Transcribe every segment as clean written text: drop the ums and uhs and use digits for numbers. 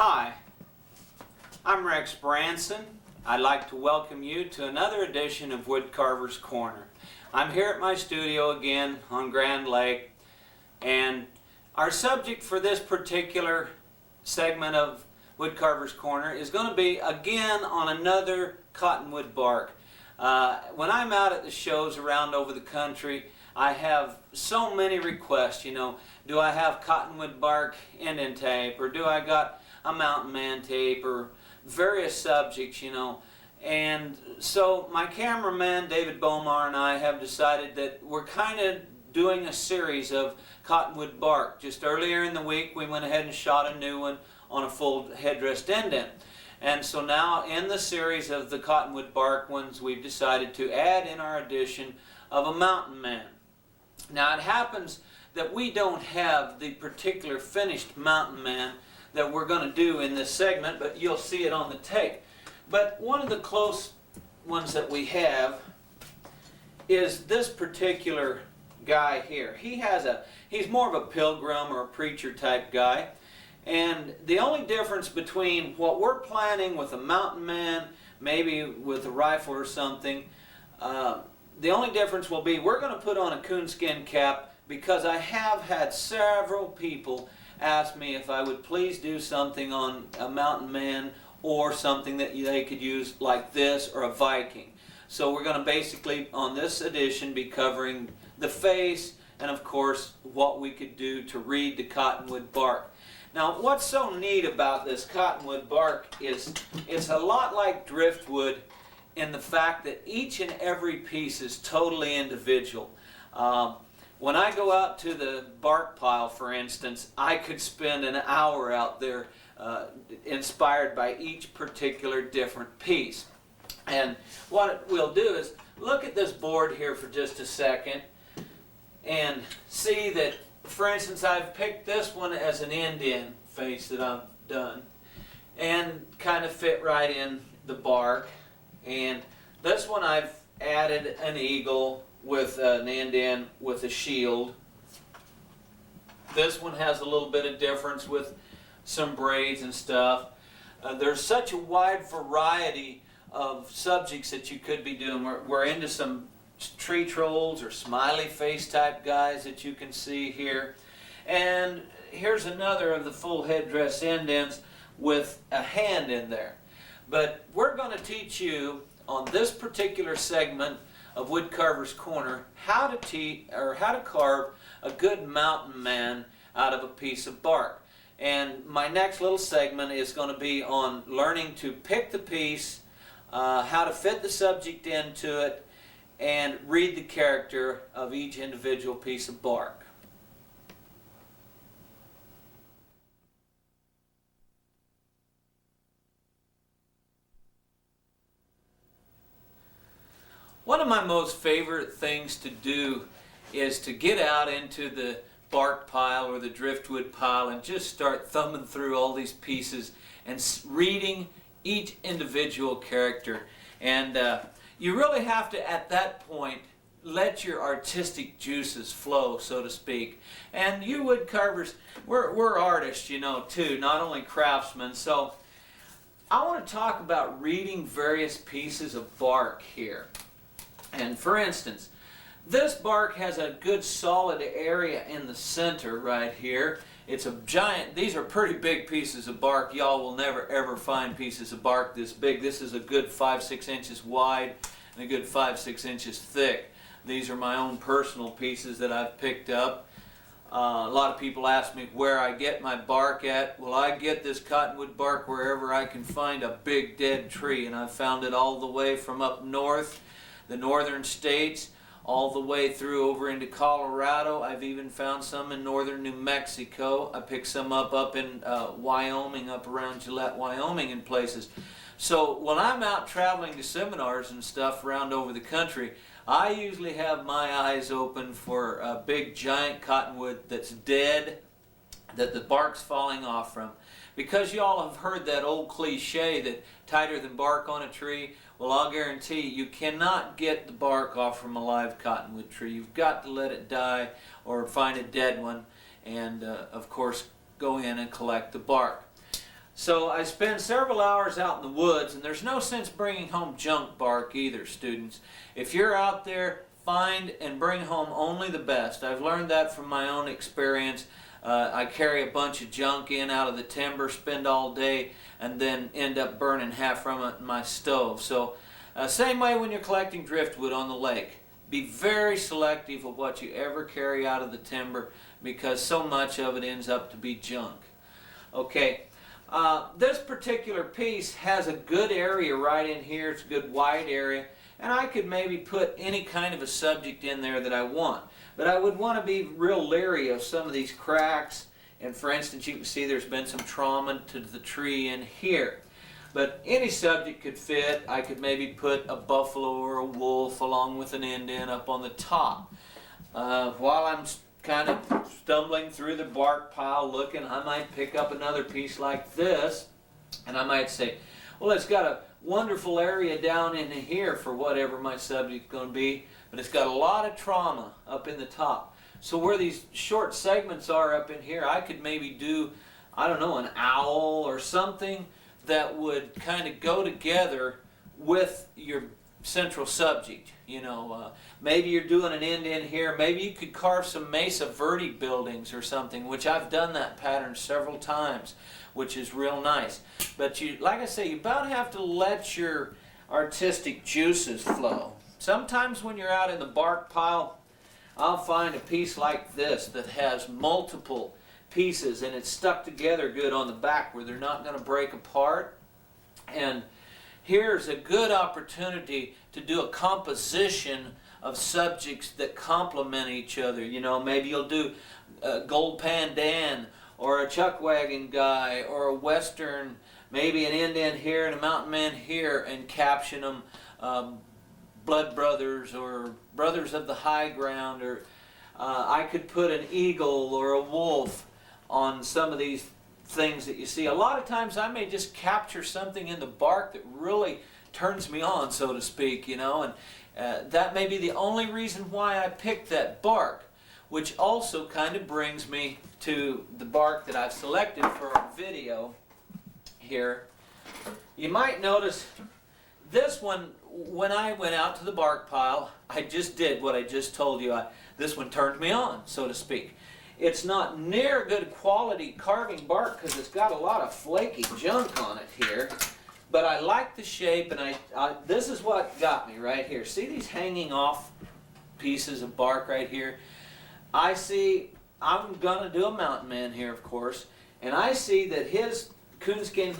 Hi, I'm Rex Branson. I'd like to welcome you to another edition of Woodcarvers Corner. I'm here at my studio again on Grand Lake, and our subject for this particular segment of Woodcarvers Corner is going to be again on another cottonwood bark. When I'm out at the shows around over the country, I have so many requests, do I have cottonwood bark indent tape, or do I got a mountain man tape, or various subjects, and so my cameraman David Bomar and I have decided that we're kind of doing a series of cottonwood bark. Just earlier in the week we went ahead and shot a new one on a full headdress indent. And so now in the series of the cottonwood bark ones, we've decided to add in our edition of a mountain man. Now it happens that we don't have the particular finished mountain man that we're going to do in this segment, but you'll see it on the tape. But one of the close ones that we have is this particular guy here. He's more of a pilgrim or a preacher type guy. And the only difference between what we're planning with a mountain man, maybe with a rifle or something, the only difference will be we're going to put on a coonskin cap, because I have had several people ask me if I would please do something on a mountain man or something that they could use like this, or a Viking. So we're going to basically on this edition be covering the face and of course what we could do to read the cottonwood bark. Now what's so neat about this cottonwood bark is it's a lot like driftwood in the fact that each and every piece is totally individual. When I go out to the bark pile, for instance, I could spend an hour out there inspired by each particular different piece. And what we'll do is look at this board here for just a second and see that, for instance, I've picked this one as an end-in face that I've done and kind of fit right in the bark. And this one I've added an eagle with an end-in with a shield. This one has a little bit of difference with some braids and stuff. There's such a wide variety of subjects that you could be doing. We're into some tree trolls or smiley face type guys that you can see here. And here's another of the full headdress indents with a hand in there. But we're going to teach you on this particular segment of Woodcarver's Corner how to carve a good mountain man out of a piece of bark. And my next little segment is going to be on learning to pick the piece, how to fit the subject into it, and read the character of each individual piece of bark. One of my most favorite things to do is to get out into the bark pile or the driftwood pile and just start thumbing through all these pieces and reading each individual character. And you really have to, at that point, let your artistic juices flow, so to speak. And you woodcarvers, we're artists, too, not only craftsmen. So I want to talk about reading various pieces of bark here. And for instance, this bark has a good solid area in the center right here. It's a giant, these are pretty big pieces of bark. Y'all will never ever find pieces of bark this big. This is a good 5-6 inches wide and a good 5-6 inches thick. These are my own personal pieces that I've picked up. A lot of people ask me where I get my bark at. Well, I get this cottonwood bark wherever I can find a big dead tree, and I've found it all the way from up north, the northern states, all the way through over into Colorado. I've even found some in northern New Mexico. I picked some up in Wyoming, up around Gillette, Wyoming and places. So when I'm out traveling to seminars and stuff around over the country, I usually have my eyes open for a big giant cottonwood that's dead, that the bark's falling off from. Because y'all have heard that old cliche that tighter than bark on a tree. Well, I'll guarantee you cannot get the bark off from a live cottonwood tree. You've got to let it die or find a dead one and, of course, go in and collect the bark. So I spend several hours out in the woods, and there's no sense bringing home junk bark either, students. If you're out there, find and bring home only the best. I've learned that from my own experience. I carry a bunch of junk in out of the timber, spend all day, and then end up burning half from it in my stove. So same way when you're collecting driftwood on the lake. Be very selective of what you ever carry out of the timber, because so much of it ends up to be junk. Okay. This particular piece has a good area right in here. It's a good wide area, and I could maybe put any kind of a subject in there that I want. But I would want to be real leery of some of these cracks, and for instance, you can see there's been some trauma to the tree in here. But any subject could fit. I could maybe put a buffalo or a wolf along with an indent up on the top. While I'm kind of stumbling through the bark pile looking, I might pick up another piece like this, and I might say, well, it's got a wonderful area down in here for whatever my subject's going to be, but it's got a lot of trauma up in the top. So where these short segments are up in here, I could maybe do, I don't know, an owl or something that would kind of go together with your central subject. You know, maybe you're doing an indent here. Maybe you could carve some Mesa Verde buildings or something, which I've done that pattern several times, which is real nice. But you, like I say, you about have to let your artistic juices flow. Sometimes when you're out in the bark pile, I'll find a piece like this that has multiple pieces and it's stuck together good on the back where they're not going to break apart. And here's a good opportunity to do a composition of subjects that complement each other. You know, maybe you'll do Gold Pan Dan, or a chuck wagon guy, or a western, maybe an indent here and a mountain man here, and caption them Blood Brothers or Brothers of the High Ground, or I could put an eagle or a wolf on some of these things that you see. A lot of times I may just capture something in the bark that really turns me on, so to speak, you know, and that may be the only reason why I picked that bark, which also kind of brings me to the bark that I've selected for our video here. You might notice this one, when I went out to the bark pile, I just did what I just told you. This one turned me on, so to speak. It's not near good quality carving bark because it's got a lot of flaky junk on it here. But I like the shape, and this is what got me right here. See these hanging off pieces of bark right here? I see, I'm going to do a mountain man here, of course, and I see that his coonskin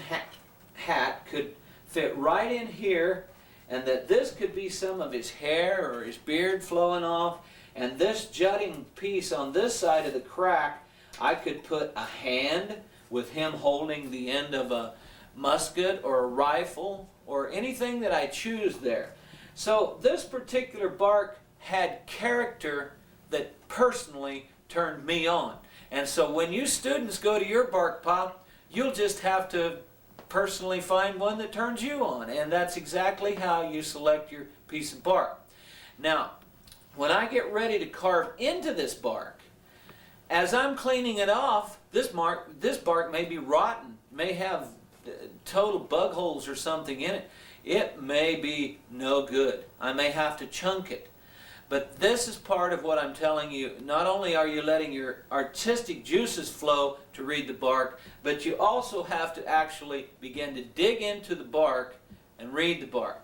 hat could fit right in here, and that this could be some of his hair or his beard flowing off, and this jutting piece on this side of the crack, I could put a hand with him holding the end of a musket or a rifle or anything that I choose there. So this particular bark had character that personally turned me on. And so when you students go to your bark pile, you'll just have to personally find one that turns you on. And that's exactly how you select your piece of bark. Now, when I get ready to carve into this bark, as I'm cleaning it off, this bark may be rotten, may have total bug holes or something in it. It may be no good. I may have to chunk it. But this is part of what I'm telling you. Not only are you letting your artistic juices flow to read the bark, but you also have to actually begin to dig into the bark and read the bark.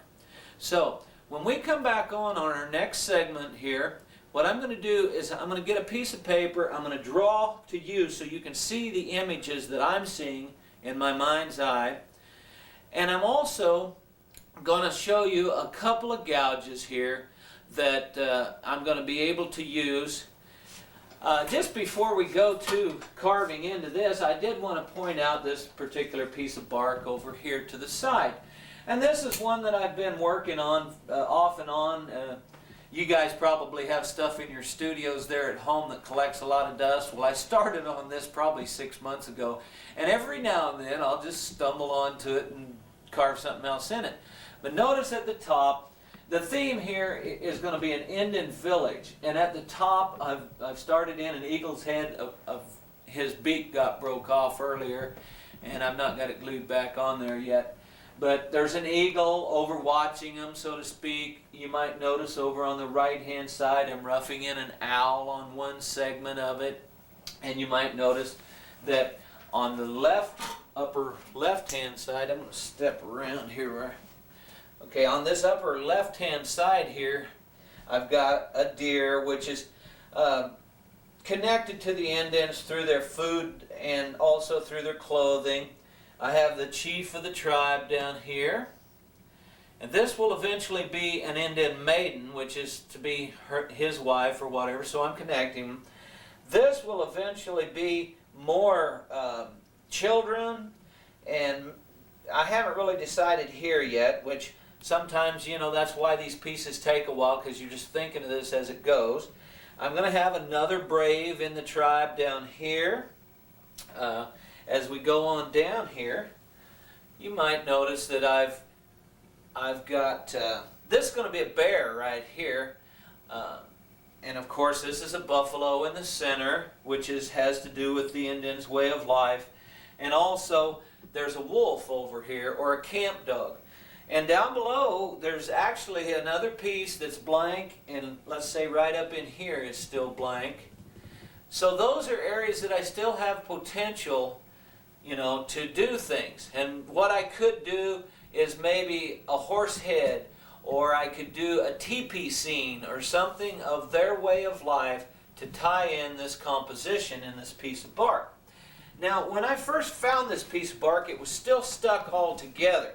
So, when we come back on our next segment here, what I'm going to do is I'm going to get a piece of paper, I'm going to draw to you so you can see the images that I'm seeing in my mind's eye. And I'm also going to show you a couple of gouges here that I'm going to be able to use. Just before we go to carving into this, I did want to point out this particular piece of bark over here to the side. And this is one that I've been working on off and on. You guys probably have stuff in your studios there at home that collects a lot of dust. Well, I started on this probably 6 months ago, and every now and then I'll just stumble onto it and carve something else in it. But notice at the top, the theme here is going to be an Indian village, and at the top I've started in an eagle's head of his beak got broke off earlier, and I've not got it glued back on there yet. But there's an eagle over watching them, so to speak. You might notice over on the right-hand side, I'm roughing in an owl on one segment of it. And you might notice that on the upper left-hand side, I'm going to step around here. Okay, on this upper left-hand side here, I've got a deer, which is connected to the indents through their food and also through their clothing. I have the chief of the tribe down here, and this will eventually be an indent maiden, which is to be his wife or whatever, so I'm connecting them. This will eventually be more children, and I haven't really decided here yet, which sometimes, you know, that's why these pieces take a while, because you're just thinking of this as it goes. I'm going to have another brave in the tribe down here. As we go on down here, you might notice that I've got, this is going to be a bear right here. And of course this is a buffalo in the center, which has to do with the Indians' way of life. And also there's a wolf over here, or a camp dog. And down below there's actually another piece that's blank, and let's say right up in here is still blank. So those are areas that I still have potential, you know, to do things. And what I could do is maybe a horse head, or I could do a teepee scene or something of their way of life to tie in this composition in this piece of bark. Now, when I first found this piece of bark, it was still stuck all together.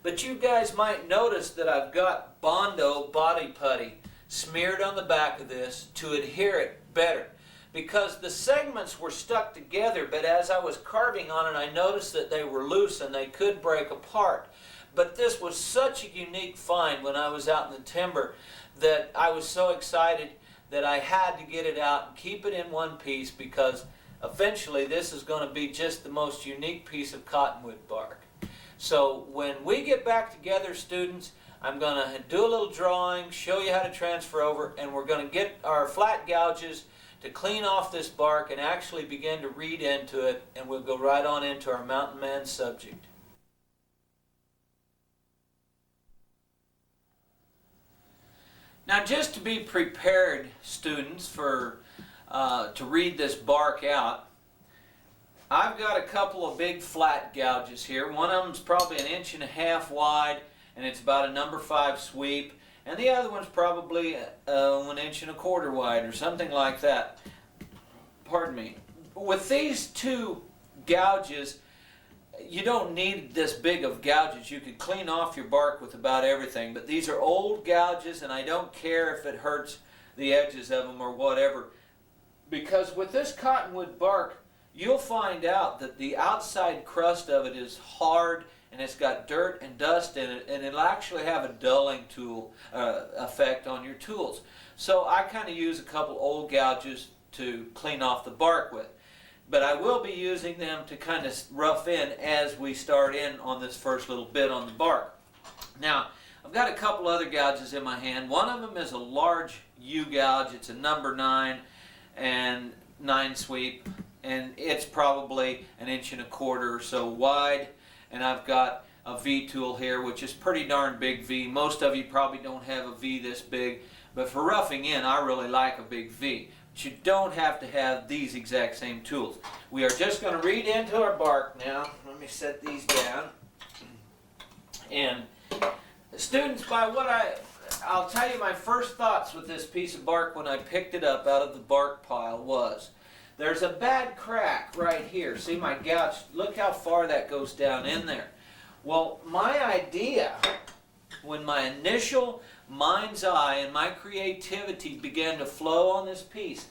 But you guys might notice that I've got Bondo body putty smeared on the back of this to adhere it better, because the segments were stuck together, but as I was carving on it, I noticed that they were loose and they could break apart. But this was such a unique find when I was out in the timber that I was so excited that I had to get it out and keep it in one piece, because eventually this is going to be just the most unique piece of cottonwood bark. So when we get back together, students, I'm going to do a little drawing, show you how to transfer over, and we're going to get our flat gouges to clean off this bark and actually begin to read into it, and we'll go right on into our mountain man subject. Now, just to be prepared, students, for to read this bark out, I've got a couple of big flat gouges here. One of them's probably 1.5 inches wide, and it's about a number 5 sweep, and the other one's probably 1.25 inches wide or something like that. Pardon me. With these two gouges, you don't need this big of gouges. You could clean off your bark with about everything, but these are old gouges, and I don't care if it hurts the edges of them or whatever, because with this cottonwood bark, you'll find out that the outside crust of it is hard, and it's got dirt and dust in it, and it'll actually have a dulling tool effect on your tools. So I kind of use a couple old gouges to clean off the bark with. But I will be using them to kind of rough in as we start in on this first little bit on the bark. Now, I've got a couple other gouges in my hand. One of them is a large U gouge. It's a number 9 and 9 sweep, and it's probably 1.25 inches or so wide. And I've got a V tool here, which is pretty darn big V. Most of you probably don't have a V this big, but for roughing in, I really like a big V. But you don't have to have these exact same tools. We are just going to read into our bark now. Let me set these down. And students, by what I'll tell you, my first thoughts with this piece of bark when I picked it up out of the bark pile was, there's a bad crack right here. See my gouge? Look how far that goes down in there. Well, my idea, when my initial mind's eye and my creativity began to flow on this piece,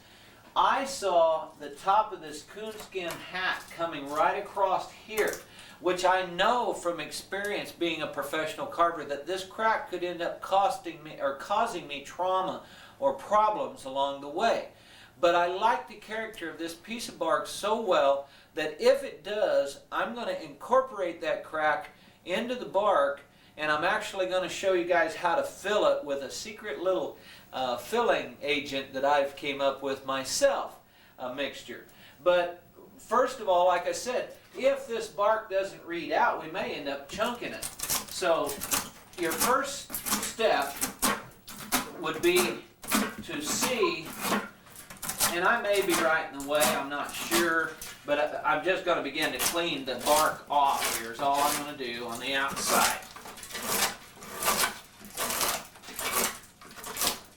I saw the top of this coonskin hat coming right across here, which I know from experience being a professional carver that this crack could end up costing me or causing me trauma or problems along the way. But I like the character of this piece of bark so well that if it does, I'm going to incorporate that crack into the bark, and I'm actually going to show you guys how to fill it with a secret little filling agent that I've came up with myself, a mixture. But first of all, like I said, if this bark doesn't read out, we may end up chunking it. So your first step would be to see, and I may be right in the way, I'm not sure, but I'm just going to begin to clean the bark off here is all I'm going to do on the outside.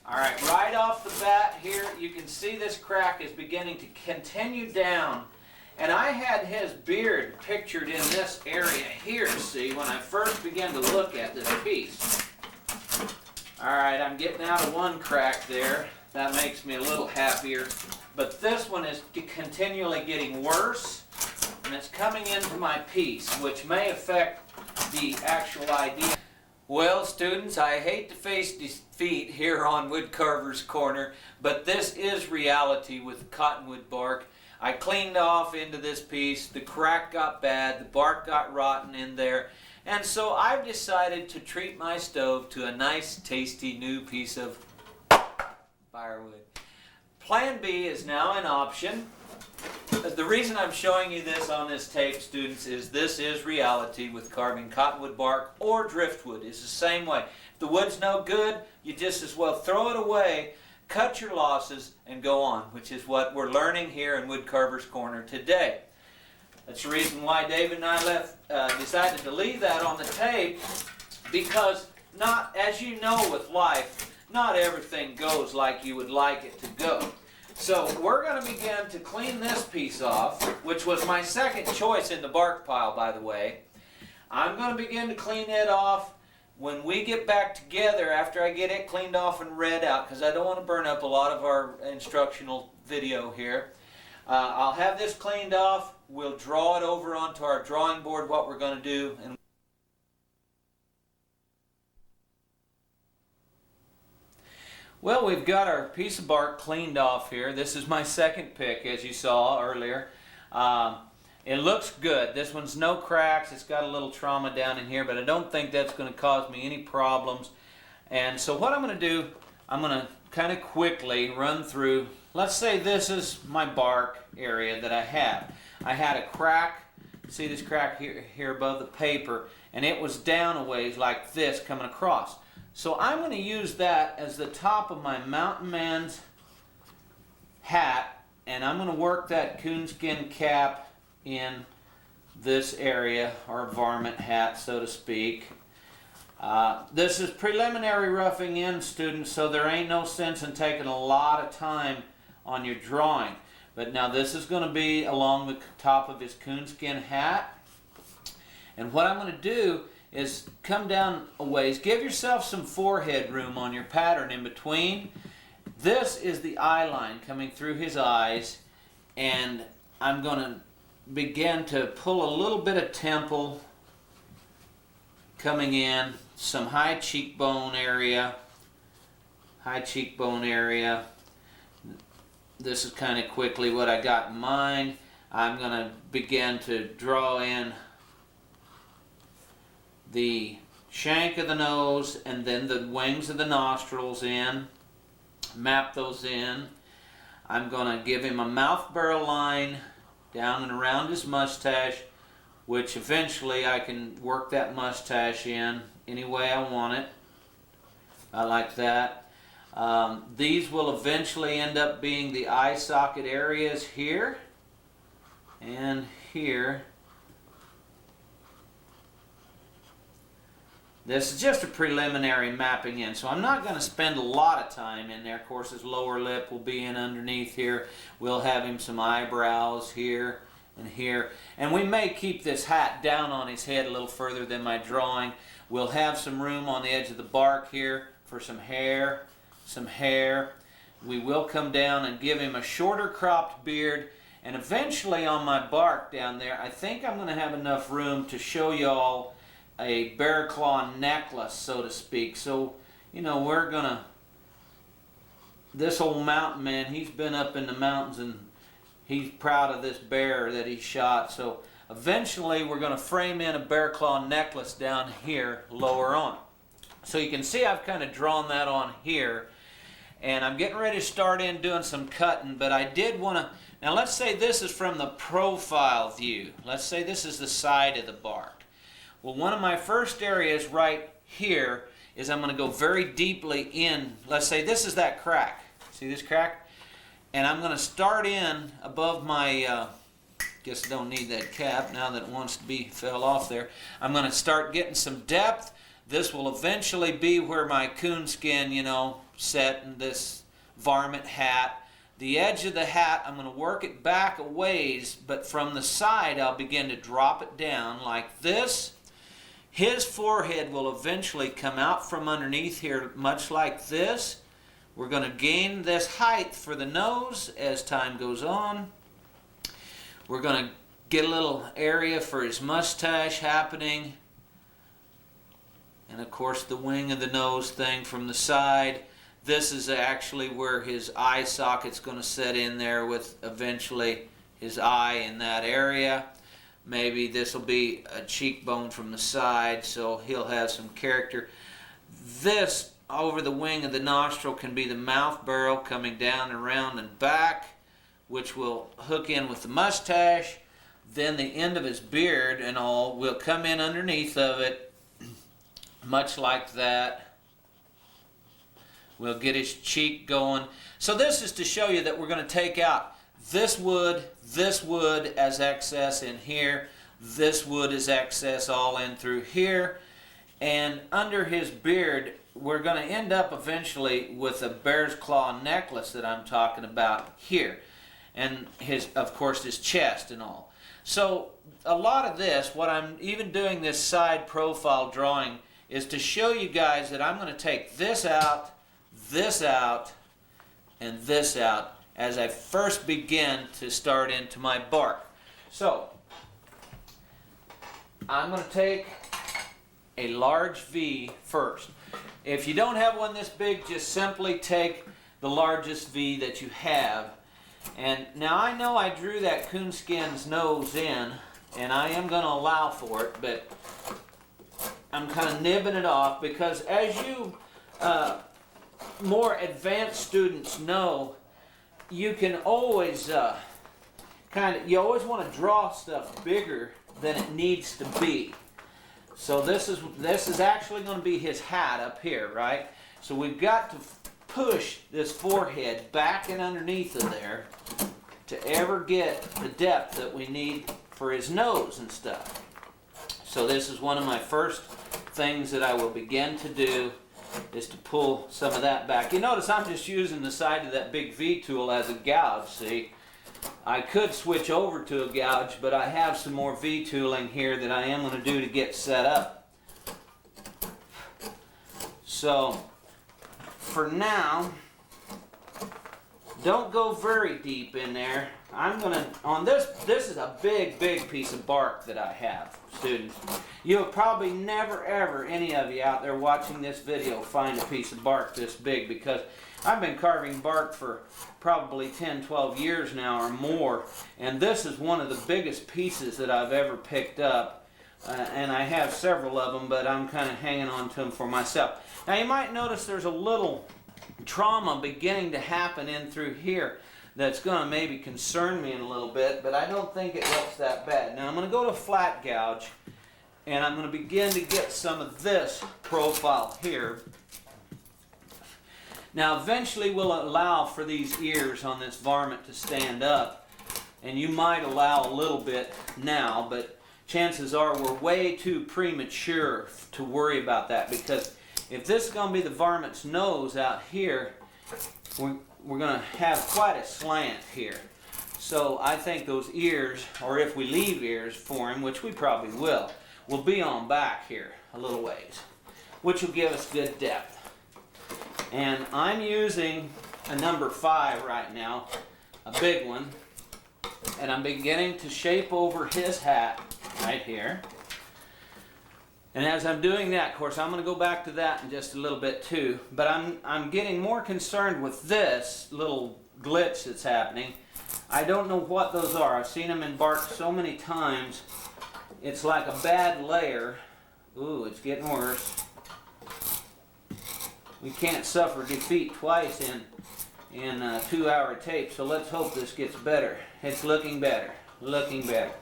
Alright, right off the bat here, you can see this crack is beginning to continue down. And I had his beard pictured in this area here, see, when I first began to look at this piece. Alright, I'm getting out of one crack there. That makes me a little happier. But this one is continually getting worse, and it's coming into my piece, which may affect the actual idea. Well, students, I hate to face defeat here on Woodcarvers Corner, but this is reality with cottonwood bark. I cleaned off into this piece, the crack got bad, the bark got rotten in there, and so I've decided to treat my stove to a nice, tasty new piece of firewood. Plan B is now an option. The reason I'm showing you this on this tape, students, is this is reality with carving cottonwood bark or driftwood. It's the same way. If the wood's no good, you just as well throw it away, cut your losses, and go on, which is what we're learning here in Woodcarvers Corner today. That's the reason why David and I decided to leave that on the tape, because not, as you know with life, not everything goes like you would like it to go. So we're going to begin to clean this piece off, which was my second choice in the bark pile, by the way. I'm going to begin to clean it off when we get back together after I get it cleaned off and read out, because I don't want to burn up a lot of our instructional video here. I'll have this cleaned off. We'll draw it over onto our drawing board, what we're going to do. And well, we've got our piece of bark cleaned off here. This is my second pick, as you saw earlier. It looks good. This one's no cracks. It's got a little trauma down in here, but I don't think that's going to cause me any problems. And so what I'm going to do, I'm going to kind of quickly run through. Let's say this is my bark area that I have. I had a crack. See this crack here above the paper, and it was down a ways like this coming across. So I'm going to use that as the top of my mountain man's hat, and I'm going to work that coonskin cap in this area, or varmint hat, so to speak. This is preliminary roughing in, students, so there ain't no sense in taking a lot of time on your drawing. But now this is going to be along the top of his coonskin hat, and what I'm going to do is come down a ways. Give yourself some forehead room on your pattern in between. This is the eye line coming through his eyes, and I'm going to begin to pull a little bit of temple coming in, some high cheekbone area. This is kind of quickly what I got in mind. I'm going to begin to draw in the shank of the nose and then the wings of the nostrils in, map those in. I'm going to give him a mouth barrel line down and around his mustache, which eventually I can work that mustache in any way I want it. I like that. These will eventually end up being the eye socket areas here and here. This is just a preliminary mapping in, so I'm not going to spend a lot of time in there. Of course, his lower lip will be in underneath here. We'll have him some eyebrows here and here. And we may keep this hat down on his head a little further than my drawing. We'll have some room on the edge of the bark here for some hair. We will come down and give him a shorter cropped beard. And eventually on my bark down there, I think I'm going to have enough room to show you all a bear claw necklace, so to speak. So, you know, we're gonna, this old mountain man, he's been up in the mountains and he's proud of this bear that he shot. So eventually we're going to frame in a bear claw necklace down here lower on. So you can see I've kind of drawn that on here. And I'm getting ready to start in doing some cutting, but I did want to, now let's say this is from the profile view. Let's say this is the side of the bark. Well, one of my first areas right here is I'm going to go very deeply in. Let's say this is that crack. See this crack? And I'm going to start in above my, guess I don't need that cap now that it wants to be, fell off there. I'm going to start getting some depth. This will eventually be where my coonskin, you know, set in this varmint hat. The edge of the hat, I'm going to work it back a ways, but from the side I'll begin to drop it down like this. His forehead will eventually come out from underneath here much like this. We're going to gain this height for the nose as time goes on. We're going to get a little area for his mustache happening. And of course the wing of the nose thing from the side. This is actually where his eye socket's going to set in there with eventually his eye in that area. Maybe this will be a cheekbone from the side, so he'll have some character. This over the wing of the nostril can be the mouth barrel coming down and around and back, which will hook in with the mustache. Then the end of his beard and all will come in underneath of it, much like that. We'll get his cheek going. So this is to show you that we're going to take out this wood as excess in here, this wood is excess all in through here, and under his beard we're going to end up eventually with a bear's claw necklace that I'm talking about here, and his, of course, his chest and all. So a lot of this, what I'm even doing this side profile drawing, is to show you guys that I'm going to take this out, and this out as I first begin to start into my bark. So I'm going to take a large V first. If you don't have one this big, just simply take the largest V that you have. And now I know I drew that coonskin's nose in, and I am going to allow for it, but I'm kind of nibbing it off because as you more advanced students know, you can always you always want to draw stuff bigger than it needs to be. So this is actually going to be his hat up here, right? So we've got to push this forehead back and underneath of there to ever get the depth that we need for his nose and stuff. So this is one of my first things that I will begin to do, is to pull some of that back. You notice I'm just using the side of that big V tool as a gouge, see? I could switch over to a gouge, but I have some more V tooling here that I am going to do to get set up. So, for now, don't go very deep in there. I'm going to, on this is a big piece of bark that I have, students. You'll probably never ever, any of you out there watching this video, find a piece of bark this big, because I've been carving bark for probably 10, 12 years now or more, and this is one of the biggest pieces that I've ever picked up, and I have several of them, but I'm kind of hanging on to them for myself. Now you might notice there's a little trauma beginning to happen in through here that's going to maybe concern me in a little bit, but I don't think it looks that bad. Now I'm going to go to flat gouge, and I'm going to begin to get some of this profile here. Now eventually we'll allow for these ears on this varmint to stand up, and you might allow a little bit now, but chances are we're way too premature to worry about that, because if this is going to be the varmint's nose out here, we're going to have quite a slant here. So I think those ears, or if we leave ears for him, which we probably will be on back here a little ways, which will give us good depth. And I'm using a number 5 right now, a big one, and I'm beginning to shape over his hat right here. And as I'm doing that, of course, I'm going to go back to that in just a little bit too, but I'm getting more concerned with this little glitch that's happening. I don't know what those are. I've seen them in bark so many times. It's like a bad layer. Ooh, it's getting worse. we can't suffer defeat twice in a 2-hour tape, so let's hope this gets better. It's looking better, looking better.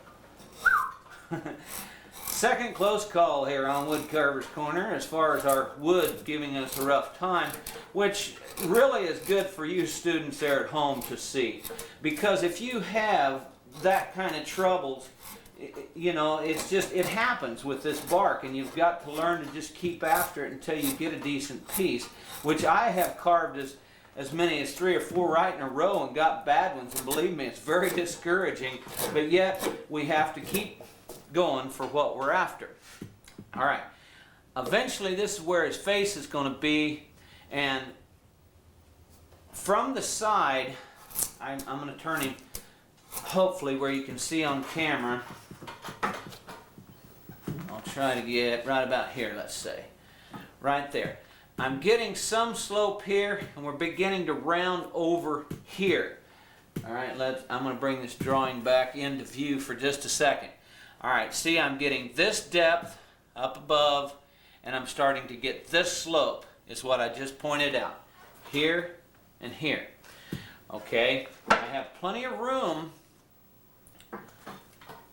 Second close call here on Woodcarvers Corner as far as our wood giving us a rough time, which really is good for you students there at home to see. Because if you have that kind of troubles, you know, it happens with this bark, and you've got to learn to just keep after it until you get a decent piece, which I have carved as many as 3 or 4 right in a row and got bad ones, and believe me, it's very discouraging, but yet we have to keep going for what we're after. All right, eventually this is where his face is going to be, and from the side, I'm going to turn him hopefully where you can see on camera. I'll try to get right about here, let's say. Right there. I'm getting some slope here, and we're beginning to round over here. All right, I'm going to bring this drawing back into view for just a second. All right, see, I'm getting this depth up above, and I'm starting to get this slope, is what I just pointed out. Here and here. Okay, I have plenty of room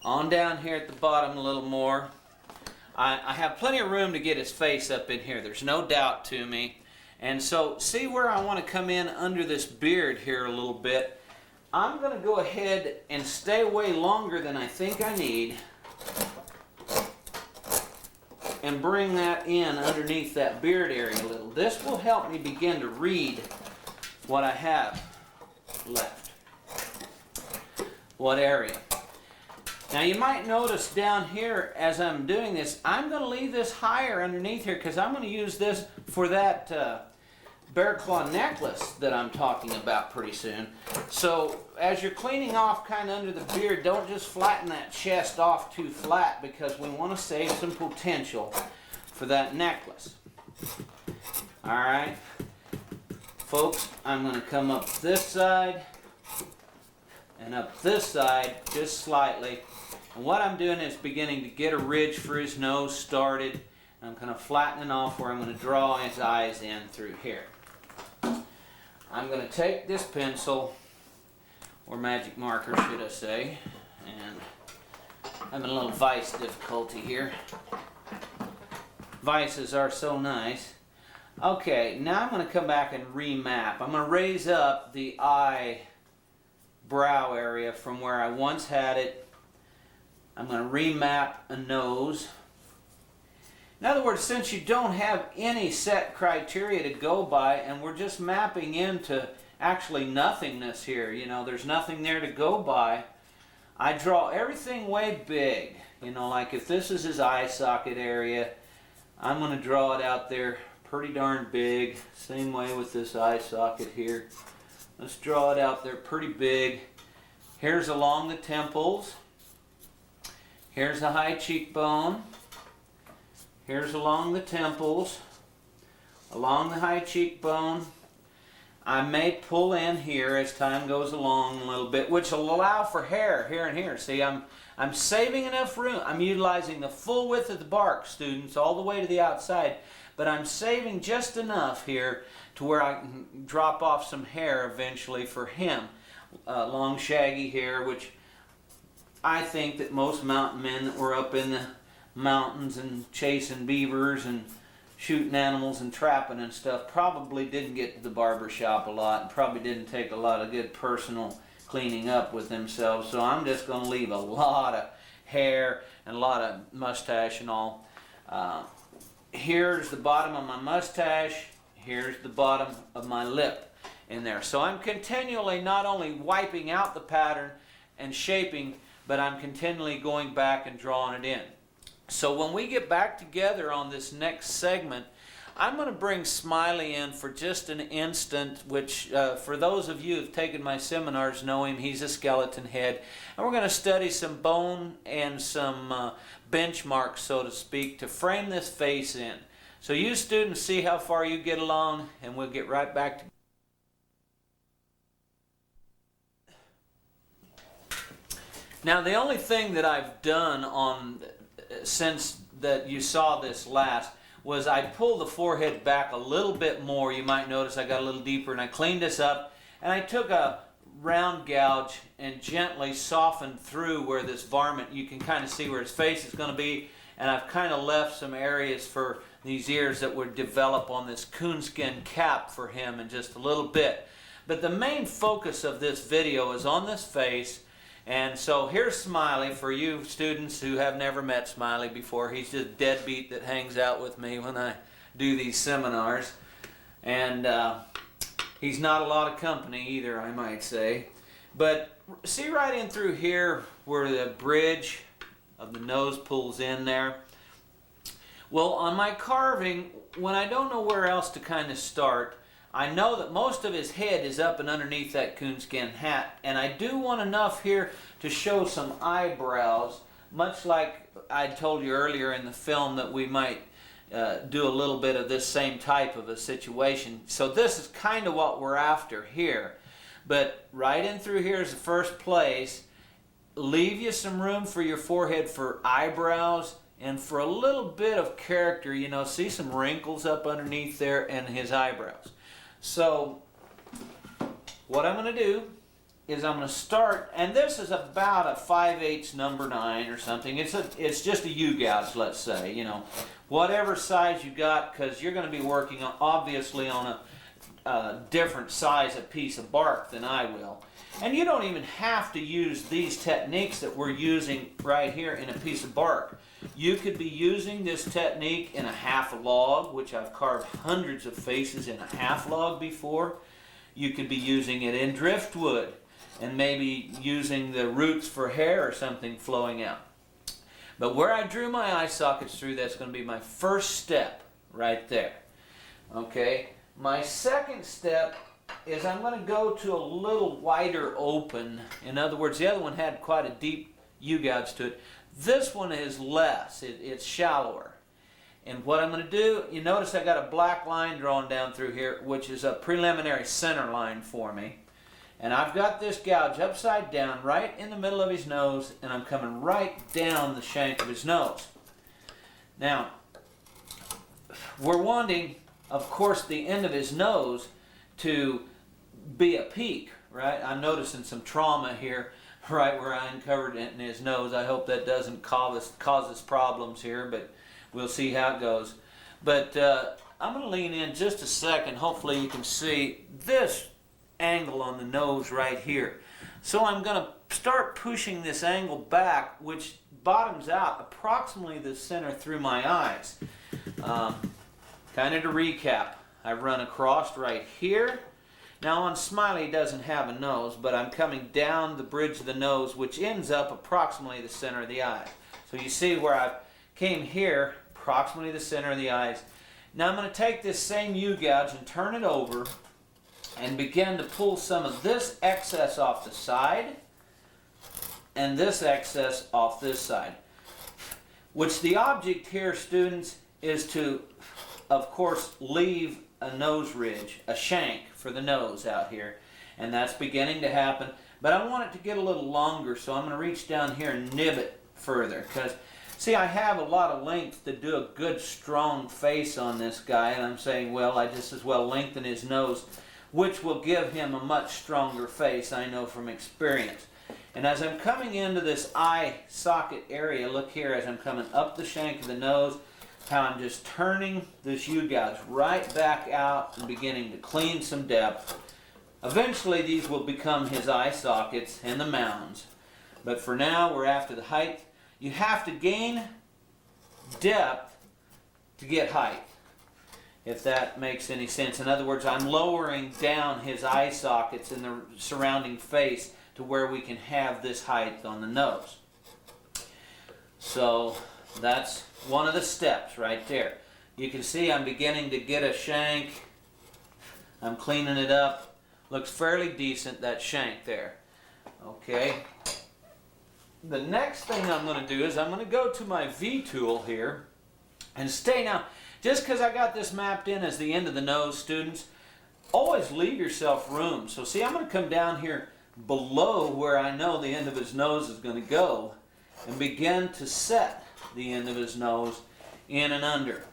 on down here at the bottom a little more. I have plenty of room to get his face up in here. There's no doubt to me. And so see where I want to come in under this beard here a little bit. I'm going to go ahead and stay away longer than I think I need and bring that in underneath that beard area a little. This will help me begin to read what I have left. What area. Now you might notice down here as I'm doing this, I'm going to leave this higher underneath here because I'm going to use this for that bear claw necklace that I'm talking about pretty soon. So as you're cleaning off kind of under the beard, don't just flatten that chest off too flat because we want to save some potential for that necklace. Alright, folks, I'm going to come up this side and up this side just slightly. And what I'm doing is beginning to get a ridge for his nose started. I'm kind of flattening off where I'm going to draw his eyes in through here. I'm going to take this pencil, or magic marker should I say, and I'm having a little vise difficulty here. Vices are so nice. Okay, now I'm going to come back and remap. I'm going to raise up the eye brow area from where I once had it. I'm going to remap a nose. In other words, since you don't have any set criteria to go by and we're just mapping into actually nothingness here, you know, there's nothing there to go by, I draw everything way big. You know, like if this is his eye socket area, I'm going to draw it out there pretty darn big. Same way with this eye socket here. Let's draw it out there pretty big. Here's along the temples. Here's the high cheekbone. Here's along the temples. Along the high cheekbone. I may pull in here as time goes along a little bit, which will allow for hair here and here. See, I'm saving enough room. I'm utilizing the full width of the bark, students, all the way to the outside. But I'm saving just enough here to where I can drop off some hair eventually for him. Long shaggy hair, which I think that most mountain men that were up in the mountains and chasing beavers and shooting animals and trapping and stuff probably didn't get to the barber shop a lot and probably didn't take a lot of good personal cleaning up with themselves. So I'm just going to leave a lot of hair and a lot of mustache and all. Here's the bottom of my mustache. Here's the bottom of my lip in there. So I'm continually not only wiping out the pattern and shaping, but I'm continually going back and drawing it in. So when we get back together on this next segment, I'm going to bring Smiley in for just an instant, which for those of you who have taken my seminars know him, he's a skeleton head. And we're going to study some bone and some benchmarks, so to speak, to frame this face in. So you students see how far you get along, and we'll get right back to Now, the only thing that I've done on since that you saw this last was I pulled the forehead back a little bit more. You might notice I got a little deeper, and I cleaned this up, and I took a round gouge and gently softened through where this varmint, you can kind of see where his face is going to be, and I've kind of left some areas for these ears that would develop on this coonskin cap for him in just a little bit. But the main focus of this video is on this face. And so here's Smiley for you students who have never met Smiley before. He's just a deadbeat that hangs out with me when I do these seminars. And he's not a lot of company either, I might say. But see right in through here where the bridge of the nose pulls in there? Well, on my carving, when I don't know where else to kind of start, I know that most of his head is up and underneath that coonskin hat, and I do want enough here to show some eyebrows, much like I told you earlier in the film that we might do a little bit of this same type of a situation. So this is kind of what we're after here. But right in through here is the first place. Leave you some room for your forehead for eyebrows and for a little bit of character. You know, see some wrinkles up underneath there and his eyebrows. So what I'm going to do is I'm going to start, and this is about a 5/8 number 9 or something. It's just a U-gouge, let's say, you know, whatever size you got, because you're going to be working on, obviously on a different size a piece of bark than I will. And you don't even have to use these techniques that we're using right here in a piece of bark. You could be using this technique in a half log, which I've carved hundreds of faces in a half log before. You could be using it in driftwood and maybe using the roots for hair or something flowing out. But where I drew my eye sockets through, that's going to be my first step right there. Okay, my second step is I'm going to go to a little wider open. In other words, the other one had quite a deep U-gouge to it. This one is less, it's shallower. And what I'm going to do, you notice I got a black line drawn down through here, which is a preliminary center line for me. And I've got this gouge upside down right in the middle of his nose, and I'm coming right down the shank of his nose. Now, we're wanting, of course, the end of his nose to be a peak, right? I'm noticing some trauma here right where I uncovered it in his nose. I hope that doesn't cause us problems here, but we'll see how it goes. But I'm going to lean in just a second. Hopefully you can see this angle on the nose right here. So I'm going to start pushing this angle back, which bottoms out approximately the center through my eyes. Kind of to recap, I've run across right here. Now on Smiley he doesn't have a nose, but I'm coming down the bridge of the nose, which ends up approximately the center of the eye. So you see where I came here, approximately the center of the eyes. Now I'm going to take this same U-gouge and turn it over and begin to pull some of this excess off the side and this excess off this side. Which the object here, students, is to, of course, leave a nose ridge, a shank for the nose out here. And that's beginning to happen. But I want it to get a little longer, so I'm going to reach down here and nib it further. Because, see, I have a lot of length to do a good, strong face on this guy. And I'm saying, well, I just as well lengthen his nose, which will give him a much stronger face, I know from experience. And as I'm coming into this eye socket area, look here, as I'm coming up the shank of the nose, how I'm just turning this U-gouge right back out and beginning to clean some depth. Eventually these will become his eye sockets and the mounds. But for now we're after the height. You have to gain depth to get height, if that makes any sense. In other words, I'm lowering down his eye sockets in the surrounding face to where we can have this height on the nose. So that's one of the steps right there. You can see I'm beginning to get a shank. I'm cleaning it up. Looks fairly decent, that shank there. Okay. The next thing I'm going to do is I'm going to go to my V tool here and stay. Now, just because I got this mapped in as the end of the nose, students, always leave yourself room. So see, I'm going to come down here below where I know the end of his nose is going to go and begin to set the end of his nose in and under.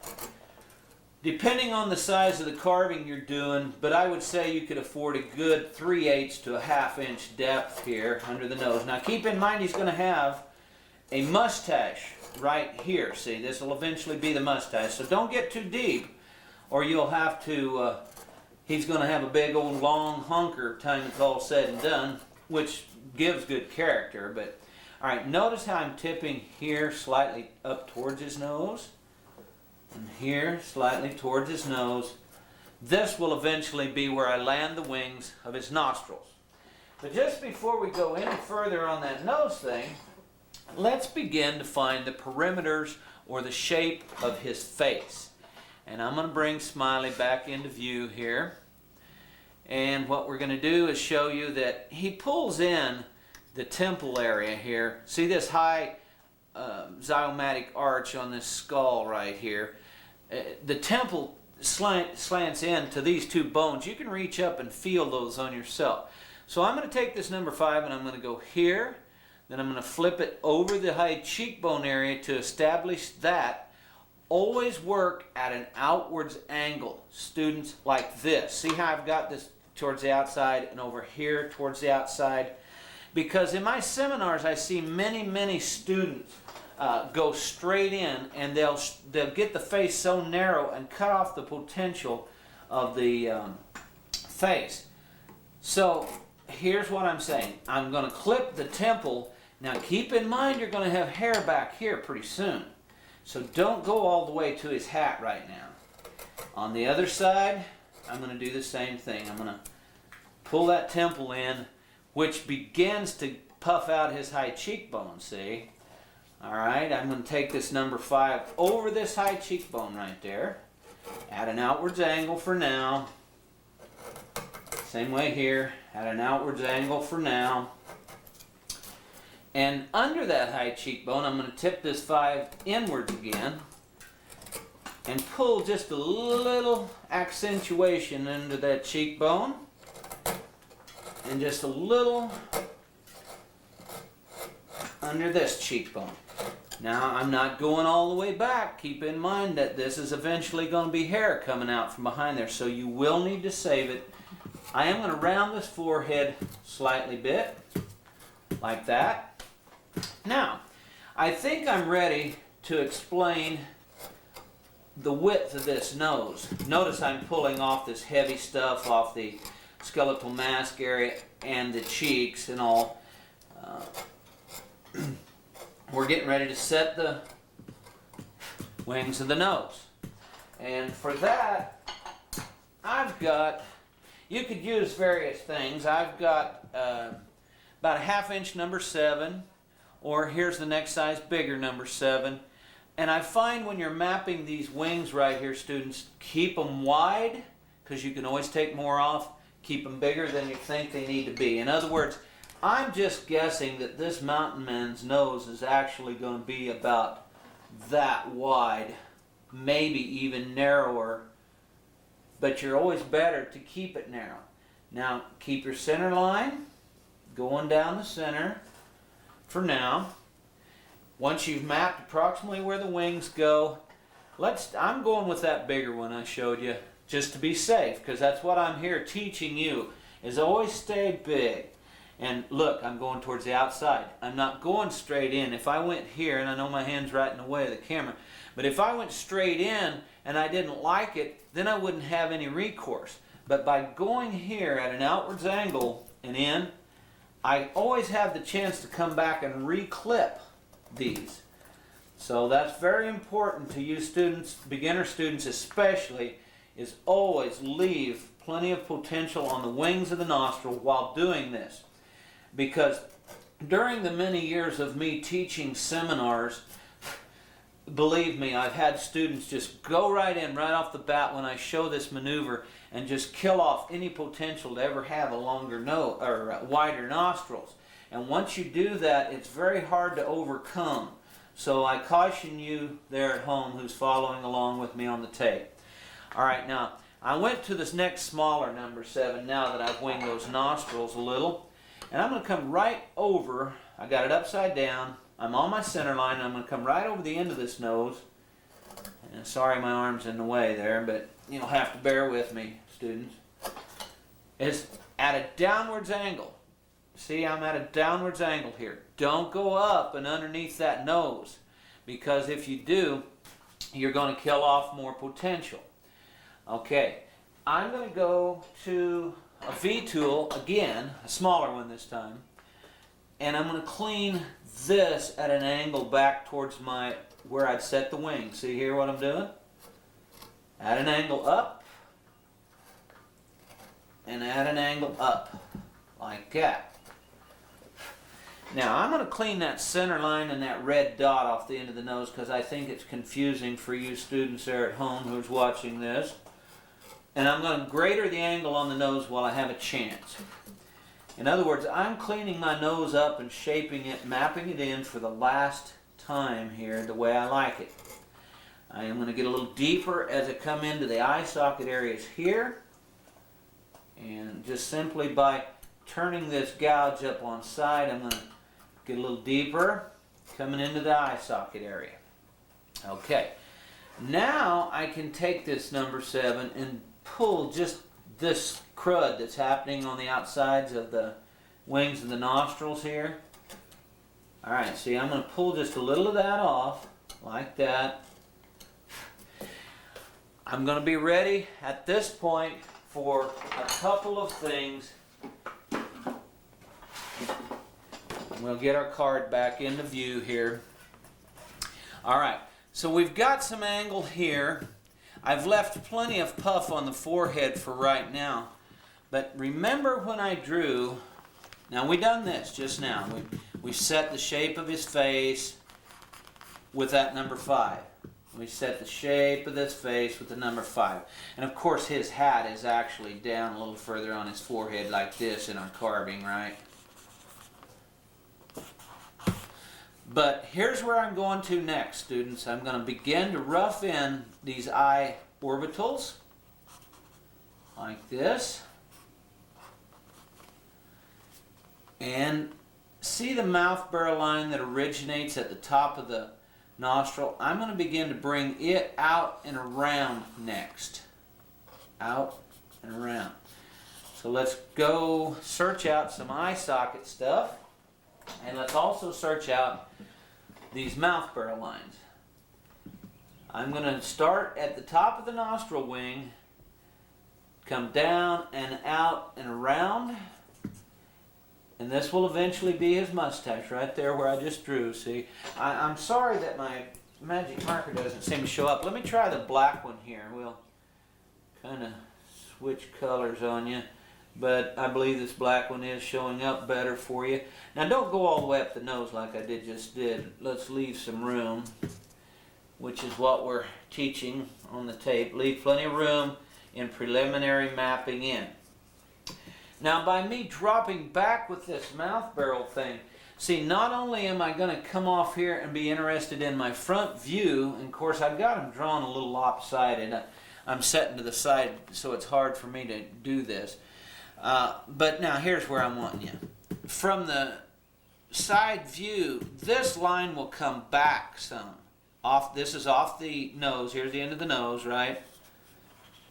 depending on the size of the carving you're doing, but I would say you could afford a good 3/8 to a 1/2 inch depth here under the nose. Now keep in mind he's going to have a mustache right here. See, this will eventually be the mustache, so don't get too deep or you'll have to, he's going to have a big old long hunker time it's all said and done, which gives good character. But all right, notice how I'm tipping here slightly up towards his nose. And here, slightly towards his nose. This will eventually be where I land the wings of his nostrils. But just before we go any further on that nose thing, let's begin to find the perimeters or the shape of his face. And I'm going to bring Smiley back into view here. And what we're going to do is show you that he pulls in the temple area here. See this high zygomatic arch on this skull right here? The temple slants in to these two bones. You can reach up and feel those on yourself. So I'm going to take this number 5 and I'm going to go here. Then I'm going to flip it over the high cheekbone area to establish that. Always work at an outwards angle, students, like this. See how I've got this towards the outside and over here towards the outside? Because in my seminars I see many students go straight in, and they'll get the face so narrow and cut off the potential of the face. So here's what I'm saying. I'm going to clip the temple. Now keep in mind you're going to have hair back here pretty soon. So don't go all the way to his hat right now. On the other side, I'm going to do the same thing. I'm going to pull that temple in, which begins to puff out his high cheekbone, see? Alright, I'm going to take this number 5 over this high cheekbone right there. At an outwards angle for now. Same way here, at an outwards angle for now. And under that high cheekbone, I'm going to tip this 5 inwards again. And pull just a little accentuation into that cheekbone. And just a little under this cheekbone. Now I'm not going all the way back. Keep in mind that this is eventually going to be hair coming out from behind there, so you will need to save it. I am going to round this forehead slightly bit, like that. Now, I think I'm ready to explain the width of this nose. Notice I'm pulling off this heavy stuff off the skeletal mask area and the cheeks and all. We're getting ready to set the wings of the nose. And for that, I've got, you could use various things. I've got about a 1/2 inch number 7, or here's the next size bigger number 7. And I find when you're mapping these wings right here, students, keep them wide, because you can always take more off. Keep them bigger than you think they need to be. In other words, I'm just guessing that this mountain man's nose is actually going to be about that wide, maybe even narrower, but you're always better to keep it narrow. Now, keep your center line going down the center for now. Once you've mapped approximately where the wings go, I'm going with that bigger one I showed you, just to be safe, because that's what I'm here teaching you, is always stay big. And look, I'm going towards the outside. I'm not going straight in. If I went here, and I know my hand's right in the way of the camera, but if I went straight in and I didn't like it, then I wouldn't have any recourse. But by going here at an outwards angle and in, I always have the chance to come back and reclip these. So that's very important to you students, beginner students especially, is always leave plenty of potential on the wings of the nostril while doing this. Because during the many years of me teaching seminars, believe me, I've had students just go right in right off the bat when I show this maneuver and just kill off any potential to ever have a longer nose or wider nostrils. And once you do that, it's very hard to overcome. So I caution you there at home who's following along with me on the tape. All right, now I went to this next smaller number 7 now that I've winged those nostrils a little. And I'm going to come right over, I got it upside down, I'm on my center line, and I'm going to come right over the end of this nose. And sorry my arm's in the way there, but you'll have to bear with me, students. Is at a downwards angle. See, I'm at a downwards angle here. Don't go up and underneath that nose, because if you do, you're going to kill off more potential. Okay, I'm going to go to a V tool again, a smaller one this time, and I'm going to clean this at an angle back towards where I'd set the wing. See here what I'm doing? At an angle up, and at an angle up, like that. Now I'm going to clean that center line and that red dot off the end of the nose, because I think it's confusing for you students there at home who's watching this. And I'm going to greater the angle on the nose while I have a chance. In other words, I'm cleaning my nose up and shaping it, mapping it in for the last time here the way I like it. I am going to get a little deeper as I come into the eye socket areas here. And just simply by turning this gouge up on side, I'm going to get a little deeper coming into the eye socket area. Okay, now I can take this number 7 and pull just this crud that's happening on the outsides of the wings and the nostrils here. Alright, see, I'm going to pull just a little of that off, like that. I'm going to be ready at this point for a couple of things. We'll get our card back into view here. Alright, so we've got some angle here. I've left plenty of puff on the forehead for right now. But remember when I drew, now we done this just now. We set the shape of his face with that number 5. We set the shape of this face with the number 5. And of course his hat is actually down a little further on his forehead like this in our carving, right? But here's where I'm going to next, students. I'm going to begin to rough in these eye orbitals, like this. And see the mouth barrel line that originates at the top of the nostril? I'm going to begin to bring it out and around next. Out and around. So let's go search out some eye socket stuff. And let's also search out these mouth barrel lines. I'm going to start at the top of the nostril wing, come down and out and around, and this will eventually be his mustache right there where I just drew. See, I'm sorry that my magic marker doesn't seem to show up. Let me try the black one here. We'll kind of switch colors on you. But I believe this black one is showing up better for you. Now don't go all the way up the nose like I just did. Let's leave some room, which is what we're teaching on the tape. Leave plenty of room in preliminary mapping in. Now by me dropping back with this mouth barrel thing, see, not only am I going to come off here and be interested in my front view, and of course I've got them drawn a little lopsided. I'm setting to the side so it's hard for me to do this. But now here's where I'm wanting you. From the side view, this line will come back some. This is off the nose. Here's the end of the nose, right?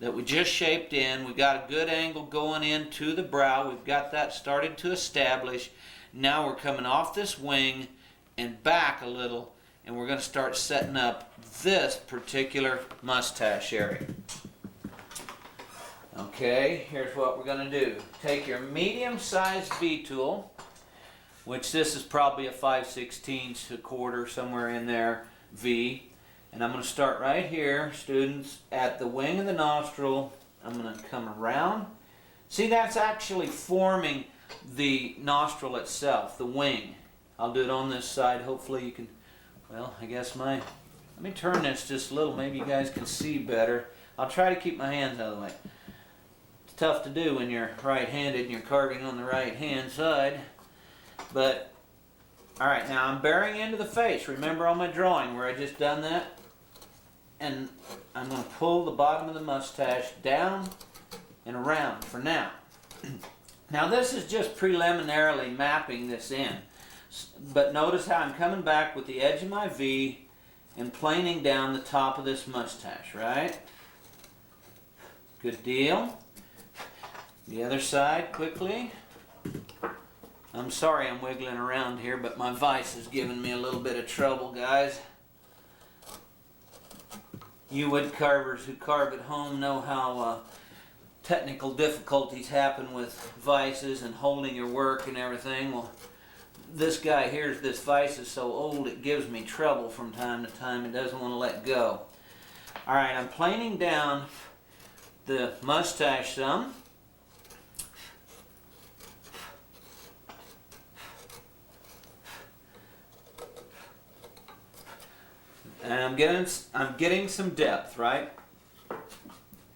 That we just shaped in. We've got a good angle going into the brow. We've got that started to establish. Now we're coming off this wing and back a little, and we're going to start setting up this particular mustache area. Okay, here's what we're going to do. Take your medium-sized V tool, which this is probably a 5/16, a quarter, somewhere in there, V. And I'm going to start right here, students, at the wing of the nostril. I'm going to come around. See, that's actually forming the nostril itself, the wing. I'll do it on this side. Hopefully you can, well, I guess let me turn this just a little. Maybe you guys can see better. I'll try to keep my hands out of the way. It's tough to do when you're right-handed and you're carving on the right-hand side. But, alright, now I'm bearing into the face. Remember on my drawing where I just done that? And I'm going to pull the bottom of the mustache down and around for now. Now this is just preliminarily mapping this in. But notice how I'm coming back with the edge of my V and planing down the top of this mustache, right? Good deal. The other side, quickly. I'm sorry I'm wiggling around here, but my vise is giving me a little bit of trouble, guys. You wood carvers who carve at home know how technical difficulties happen with vices and holding your work and everything. Well, this guy here, this vise is so old it gives me trouble from time to time. It doesn't want to let go. All right, I'm planing down the mustache some. And I'm getting some depth, right?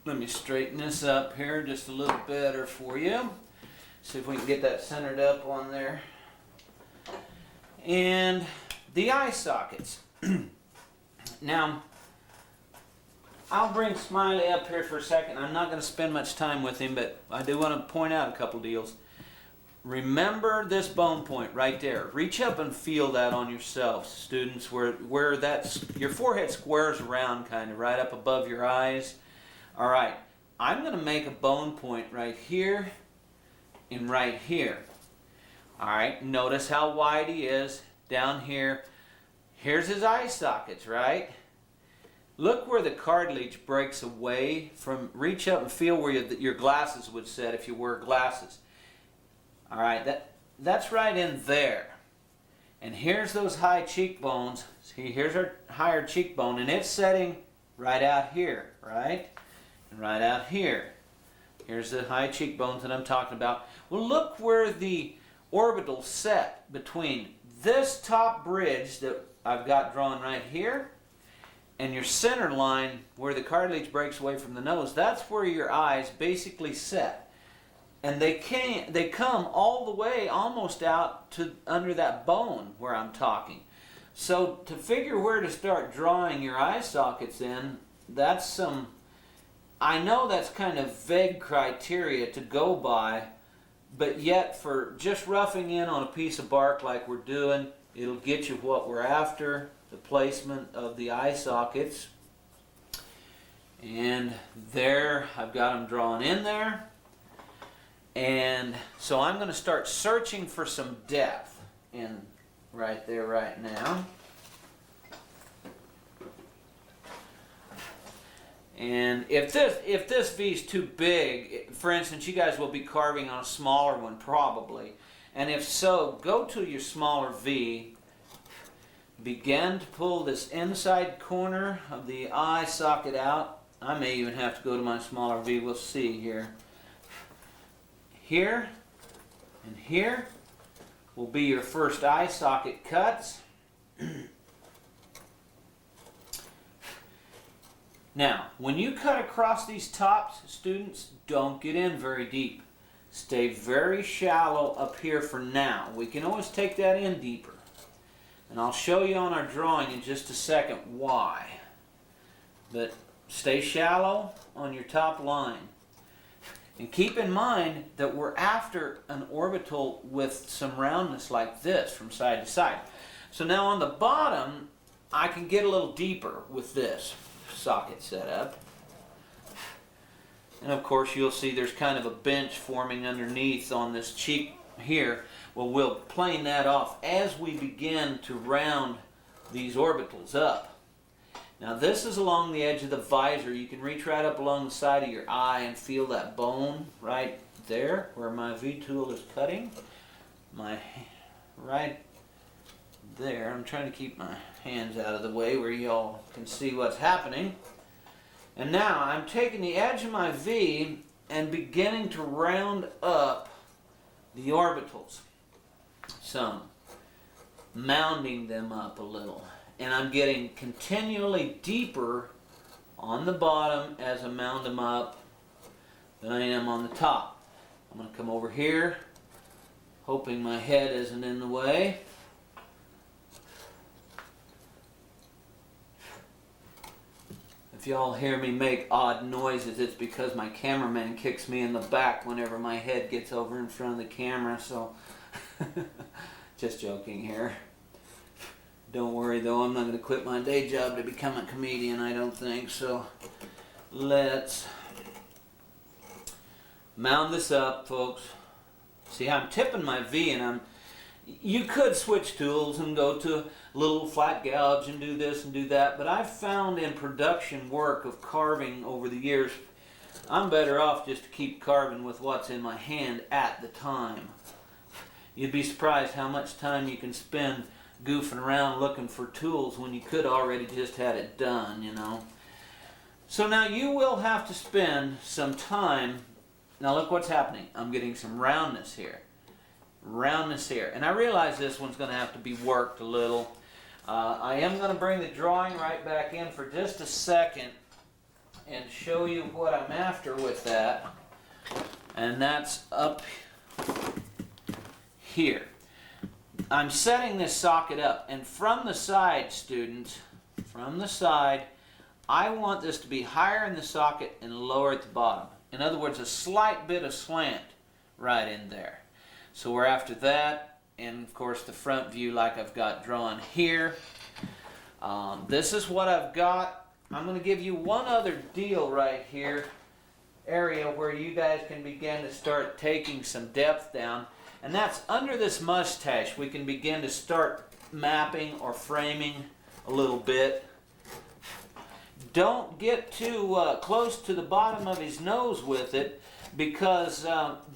Let me straighten this up here just a little better for you. See if we can get that centered up on there. And the eye sockets. Now, I'll bring Smiley up here for a second. I'm not going to spend much time with him, but I do want to point out a couple deals. Remember this bone point right there. Reach up and feel that on yourselves, students, where that's your forehead squares around kind of right up above your eyes. All right, I'm going to make a bone point right here and right here. All right, notice how wide he is down here. Here's his eye sockets, right? Look where the cartilage breaks away from. Reach up and feel where your glasses would sit if you wear glasses. All right, that's right in there. And here's those high cheekbones. See, here's our higher cheekbone, and it's setting right out here, right? And right out here. Here's the high cheekbones that I'm talking about. Well, look where the orbitals set between this top bridge that I've got drawn right here and your center line where the cartilage breaks away from the nose. That's where your eyes basically set. And they come all the way almost out to under that bone where I'm talking. So to figure where to start drawing your eye sockets in, I know that's kind of vague criteria to go by, but yet for just roughing in on a piece of bark like we're doing, it'll get you what we're after, the placement of the eye sockets. And there, I've got them drawn in there. And so I'm going to start searching for some depth in right there right now. And if this V is too big, for instance, you guys will be carving on a smaller one probably. And if so, go to your smaller V, begin to pull this inside corner of the eye socket out. I may even have to go to my smaller V, we'll see here. Here and here will be your first eye socket cuts. Now, when you cut across these tops, students, don't get in very deep. Stay very shallow up here for now. We can always take that in deeper. And I'll show you on our drawing in just a second why. But stay shallow on your top line. And keep in mind that we're after an orbital with some roundness like this from side to side. So now on the bottom, I can get a little deeper with this socket set up. And of course you'll see there's kind of a bench forming underneath on this cheek here. Well, we'll plane that off as we begin to round these orbitals up. Now this is along the edge of the visor. You can reach right up along the side of your eye and feel that bone right there where my V-tool is cutting. Right there. I'm trying to keep my hands out of the way where y'all can see what's happening. And now I'm taking the edge of my V and beginning to round up the orbitals. Some. Mounding them up a little. And I'm getting continually deeper on the bottom as I mound them up than I am on the top. I'm going to come over here, hoping my head isn't in the way. If y'all hear me make odd noises, it's because my cameraman kicks me in the back whenever my head gets over in front of the camera, so just joking here. Don't worry though, I'm not going to quit my day job to become a comedian, I don't think. So let's mound this up, folks. See, I'm tipping my V, and you could switch tools and go to a little flat gouge and do this and do that, but I've found in production work of carving over the years, I'm better off just to keep carving with what's in my hand at the time. You'd be surprised how much time you can spend goofing around looking for tools when you could already just had it done, you know. So now you will have to spend some time. Now look what's happening. I'm getting some roundness here. Roundness here. And I realize this one's going to have to be worked a little. I am going to bring the drawing right back in for just a second and show you what I'm after with that. And that's up here. I'm setting this socket up, and from the side, students, from the side, I want this to be higher in the socket and lower at the bottom. In other words, a slight bit of slant right in there. So we're after that, and of course the front view like I've got drawn here. This is what I've got. I'm going to give you one other deal right here, area where you guys can begin to start taking some depth down. And that's under this mustache. We can begin to start mapping or framing a little bit. Don't get too close to the bottom of his nose with it, because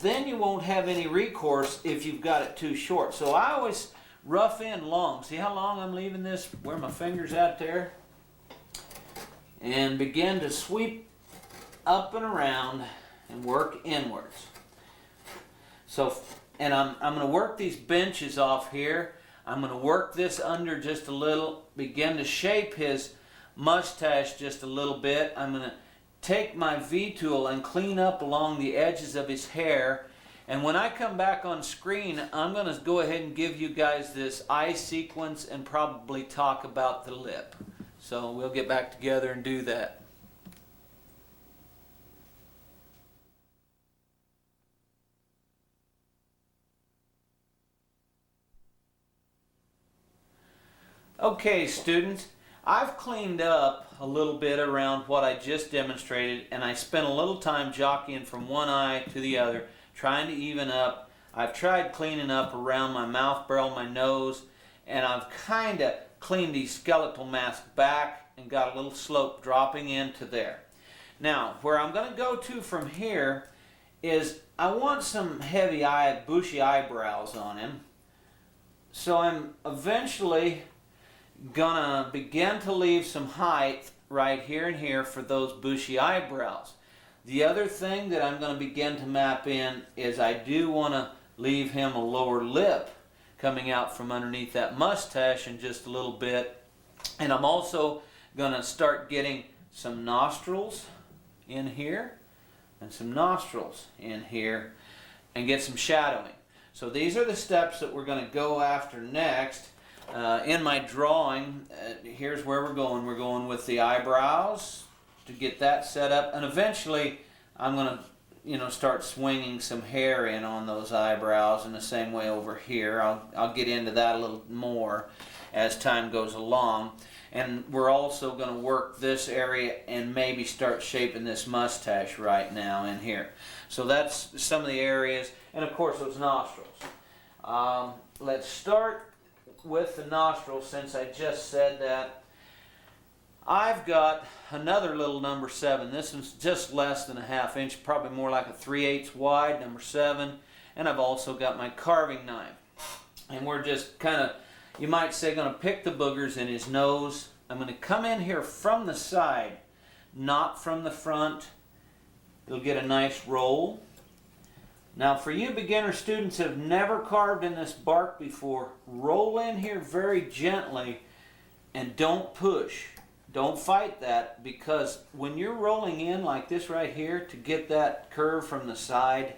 then you won't have any recourse if you've got it too short. So I always rough in long. See how long I'm leaving this, where my finger's at there? And begin to sweep up and around and work inwards. So, and I'm going to work these benches off here. I'm going to work this under just a little, begin to shape his mustache just a little bit. I'm going to take my V-tool and clean up along the edges of his hair. And when I come back on screen, I'm going to go ahead and give you guys this eye sequence and probably talk about the lip. So we'll get back together and do that. Okay, students, I've cleaned up a little bit around what I just demonstrated, and I spent a little time jockeying from one eye to the other, trying to even up. I've tried cleaning up around my mouth barrel, my nose, and I've kind of cleaned the skeletal mask back and got a little slope dropping into there. Now, where I'm going to go to from here is I want some heavy bushy eyebrows on him. So I'm eventually gonna begin to leave some height right here and here for those bushy eyebrows. The other thing that I'm going to begin to map in is I do want to leave him a lower lip coming out from underneath that mustache in just a little bit. And I'm also going to start getting some nostrils in here and some nostrils in here and get some shadowing. So these are the steps that we're going to go after next. In my drawing, here's where we're going. We're going with the eyebrows to get that set up, and eventually I'm going to, start swinging some hair in on those eyebrows in the same way over here. I'll get into that a little more as time goes along. And we're also going to work this area and maybe start shaping this mustache right now in here. So that's some of the areas, and of course those nostrils. Let's start with the nostrils, since I just said that. I've got another little number 7. This one's just less than a ½ inch, probably more like a 3/8 wide, number 7. And I've also got my carving knife. And we're just kind of, you might say, going to pick the boogers in his nose. I'm going to come in here from the side, not from the front. You'll get a nice roll. Now, for you beginner students who have never carved in this bark before, roll in here very gently and don't push. Don't fight that, because when you're rolling in like this right here to get that curve from the side,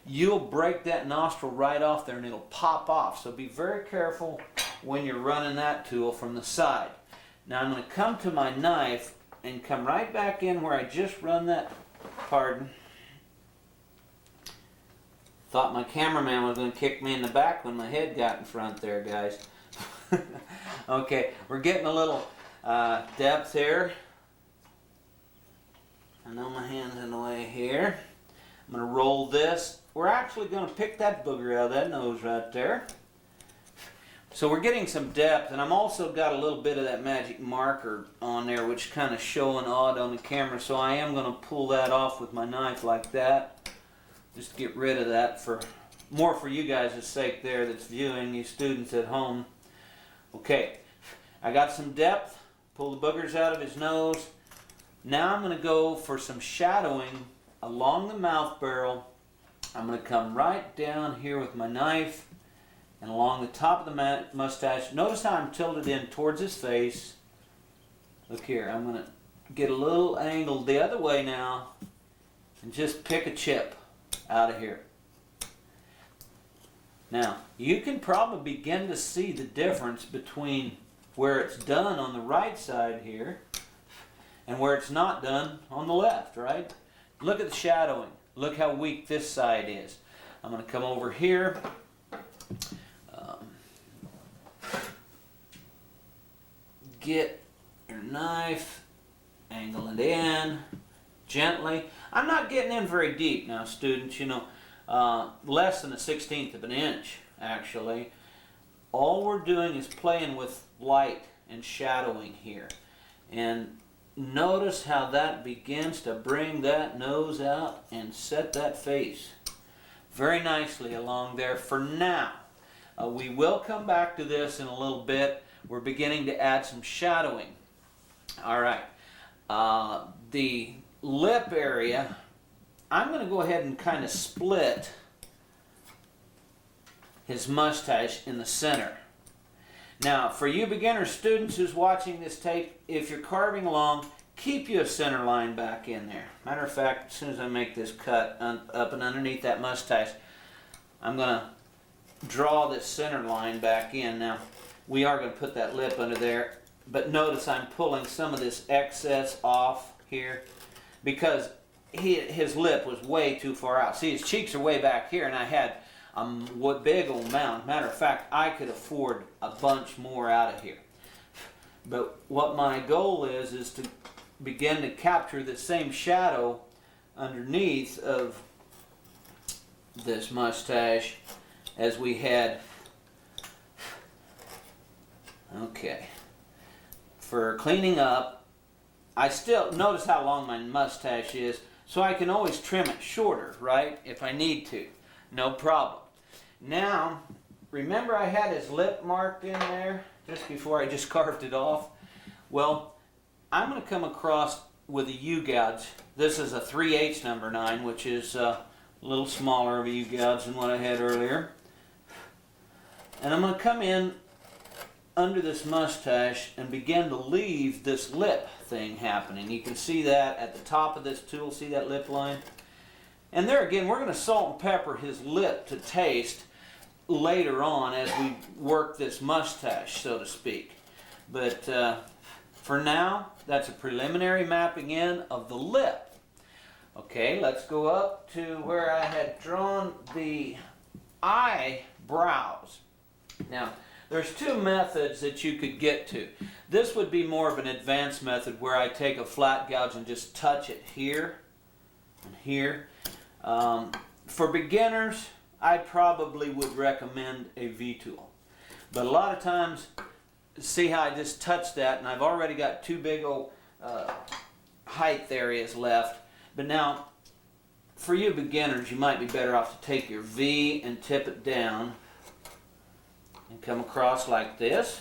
you'll break that nostril right off there and it'll pop off. So be very careful when you're running that tool from the side. Now I'm going to come to my knife and come right back in where I just run that, pardon. Thought my cameraman was going to kick me in the back when my head got in front there, guys. Okay, we're getting a little depth here. I know my hand's in the way here. I'm going to roll this. We're actually going to pick that booger out of that nose right there. So we're getting some depth, and I'm also got a little bit of that magic marker on there, which kind of showing odd on the camera. So I am going to pull that off with my knife like that. Just to get rid of that for more for you guys' sake there that's viewing, you students at home. Okay, I got some depth. Pull the boogers out of his nose. Now I'm going to go for some shadowing along the mouth barrel. I'm going to come right down here with my knife and along the top of the mustache. Notice how I'm tilted in towards his face. Look here, I'm going to get a little angled the other way now and just pick a chip out of here. Now, you can probably begin to see the difference between where it's done on the right side here and where it's not done on the left, right? Look at the shadowing. Look how weak this side is. I'm going to come over here. Get your knife, angle it in gently. I'm not getting in very deep now, students, you know, less than 1/16 of an inch, actually. All we're doing is playing with light and shadowing here. And notice how that begins to bring that nose out and set that face very nicely along there for now. We will come back to this in a little bit. We're beginning to add some shadowing. All right. The lip area, I'm going to go ahead and kind of split his mustache in the center. Now, for you beginner students who's watching this tape, if you're carving along, keep you a center line back in there. Matter of fact, as soon as I make this cut up and underneath that mustache, I'm going to draw this center line back in. Now, we are going to put that lip under there, but notice I'm pulling some of this excess off here because his lip was way too far out. See, his cheeks are way back here, and I had a big old mound. Matter of fact, I could afford a bunch more out of here. But what my goal is to begin to capture the same shadow underneath of this mustache as we had. Okay. For cleaning up, I still notice how long my mustache is, so I can always trim it shorter, right? If I need to. No problem. Now, remember I had his lip marked in there just before I just carved it off? Well, I'm going to come across with a U-gouge. This is a 3/8 number 9, which is a little smaller of a U-gouge than what I had earlier. And I'm going to come in under this mustache and begin to leave this lip thing happening. You can see that at the top of this tool. See that lip line? And there again, we're going to salt and pepper his lip to taste later on as we work this mustache, so to speak. But for now, that's a preliminary mapping in of the lip. Okay, let's go up to where I had drawn the eyebrows. Now, there's two methods that you could get to. This would be more of an advanced method where I take a flat gouge and just touch it here and here. For beginners, I probably would recommend a V-tool. But a lot of times, see how I just touched that and I've already got two big old height areas left. But now, for you beginners, you might be better off to take your V and tip it down and come across like this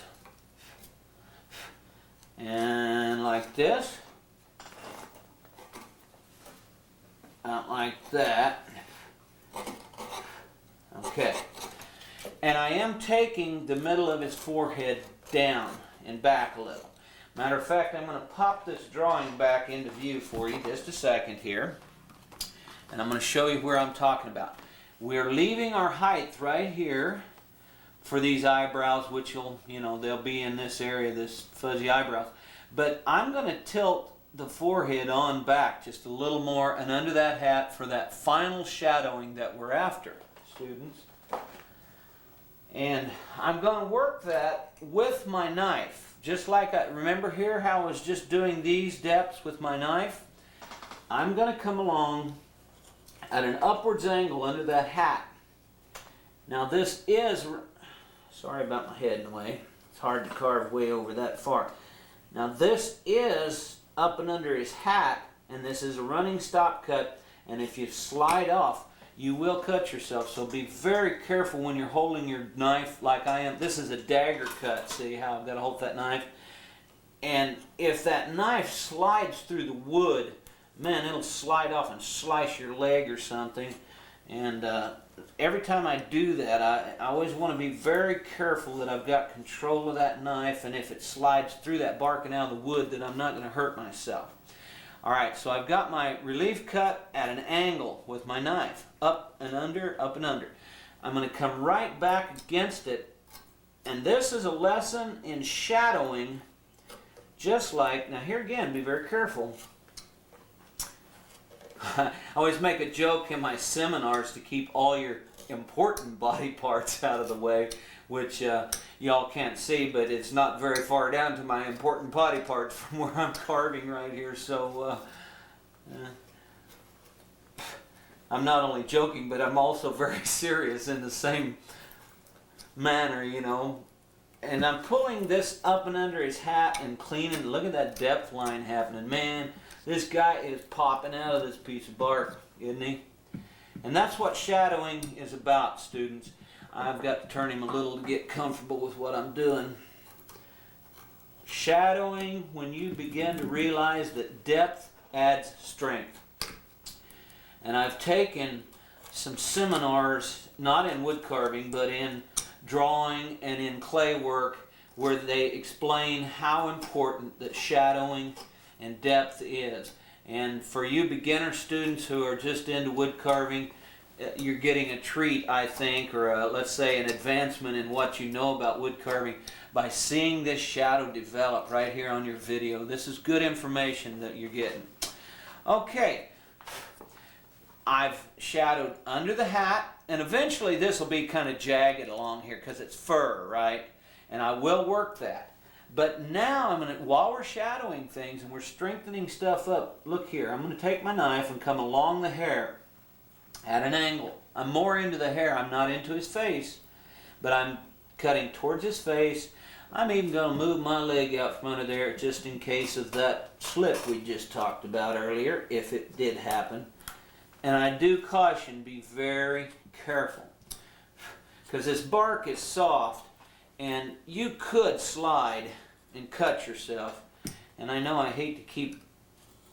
and like this, out like that. Okay, and I am taking the middle of his forehead down and back a little. Matter of fact, I'm going to pop this drawing back into view for you just a second here, and I'm going to show you where I'm talking about. We're leaving our height right here for these eyebrows, which will, they'll be in this area, this fuzzy eyebrows. But I'm going to tilt the forehead on back just a little more and under that hat for that final shadowing that we're after, students. And I'm going to work that with my knife. Just like remember here how I was just doing these depths with my knife? I'm going to come along at an upwards angle under that hat. Now this is, sorry about my head in the way, it's hard to carve way over that far. Now this is up and under his hat, and this is a running stop cut, and if you slide off, you will cut yourself. So be very careful when you're holding your knife like I am. This is a dagger cut. See how I've got to hold that knife? And if that knife slides through the wood, man, it'll slide off and slice your leg or something. And every time I do that, I always want to be very careful that I've got control of that knife, and if it slides through that bark and out of the wood, that I'm not going to hurt myself. Alright, so I've got my relief cut at an angle with my knife, up and under, up and under. I'm going to come right back against it, and this is a lesson in shadowing, just like, now here again, be very careful. I always make a joke in my seminars to keep all your important body parts out of the way, which y'all can't see, but it's not very far down to my important body parts from where I'm carving right here. So I'm not only joking, but I'm also very serious in the same manner, you know. And I'm pulling this up and under his hat and cleaning. Look at that depth line happening. Man, this guy is popping out of this piece of bark, isn't he? And that's what shadowing is about, students. I've got to turn him a little to get comfortable with what I'm doing. Shadowing, when you begin to realize that depth adds strength. And I've taken some seminars, not in wood carving, but in drawing and in clay work, where they explain how important that shadowing and depth is. And for you beginner students who are just into wood carving, you're getting a treat, I think, or let's say an advancement in what you know about wood carving by seeing this shadow develop right here on your video. This is good information that you're getting. Okay, I've shadowed under the hat, and eventually this will be kind of jagged along here because it's fur, right? And I will work that. But now I'm going to, while we're shadowing things and we're strengthening stuff up, look here, I'm going to take my knife and come along the hair at an angle. I'm more into the hair, I'm not into his face, but I'm cutting towards his face. I'm even going to move my leg out from under there just in case of that slip we just talked about earlier, if it did happen. And I do caution, be very careful, because this bark is soft and you could slide and cut yourself. And I know I hate to keep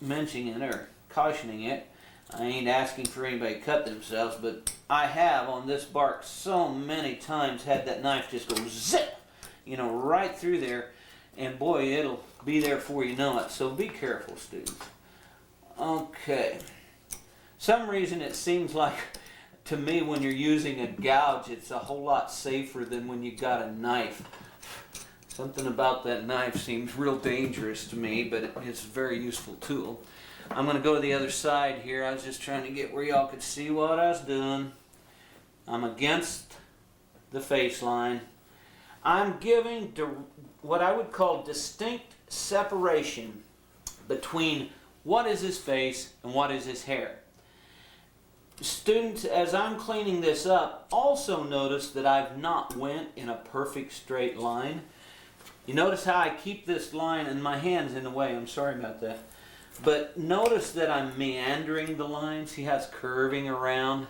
mentioning it or cautioning it. I ain't asking for anybody to cut themselves, but I have on this bark so many times had that knife just go zip, you know, right through there, and boy, it'll be there before you know it. So be careful, students. Okay. Some reason it seems like to me when you're using a gouge, it's a whole lot safer than when you got a knife. Something about that knife seems real dangerous to me, but it's a very useful tool. I'm going to go to the other side here. I was just trying to get where y'all could see what I was doing. I'm against the face line. I'm giving what I would call distinct separation between what is his face and what is his hair. Students, as I'm cleaning this up, also notice that I've not went in a perfect straight line. You notice how I keep this line, and my hand's in the way, I'm sorry about that. But notice that I'm meandering the line. See how it's curving around?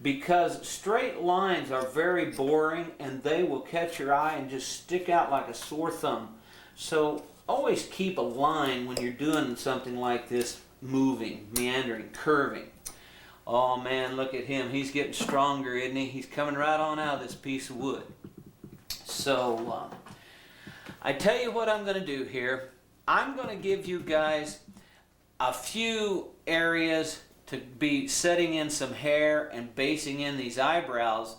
Because straight lines are very boring and they will catch your eye and just stick out like a sore thumb. So always keep a line when you're doing something like this, moving, meandering, curving. Oh man, look at him. He's getting stronger, isn't he? He's coming right on out of this piece of wood. So I tell you what I'm going to do here. I'm going to give you guys a few areas to be setting in some hair and basing in these eyebrows,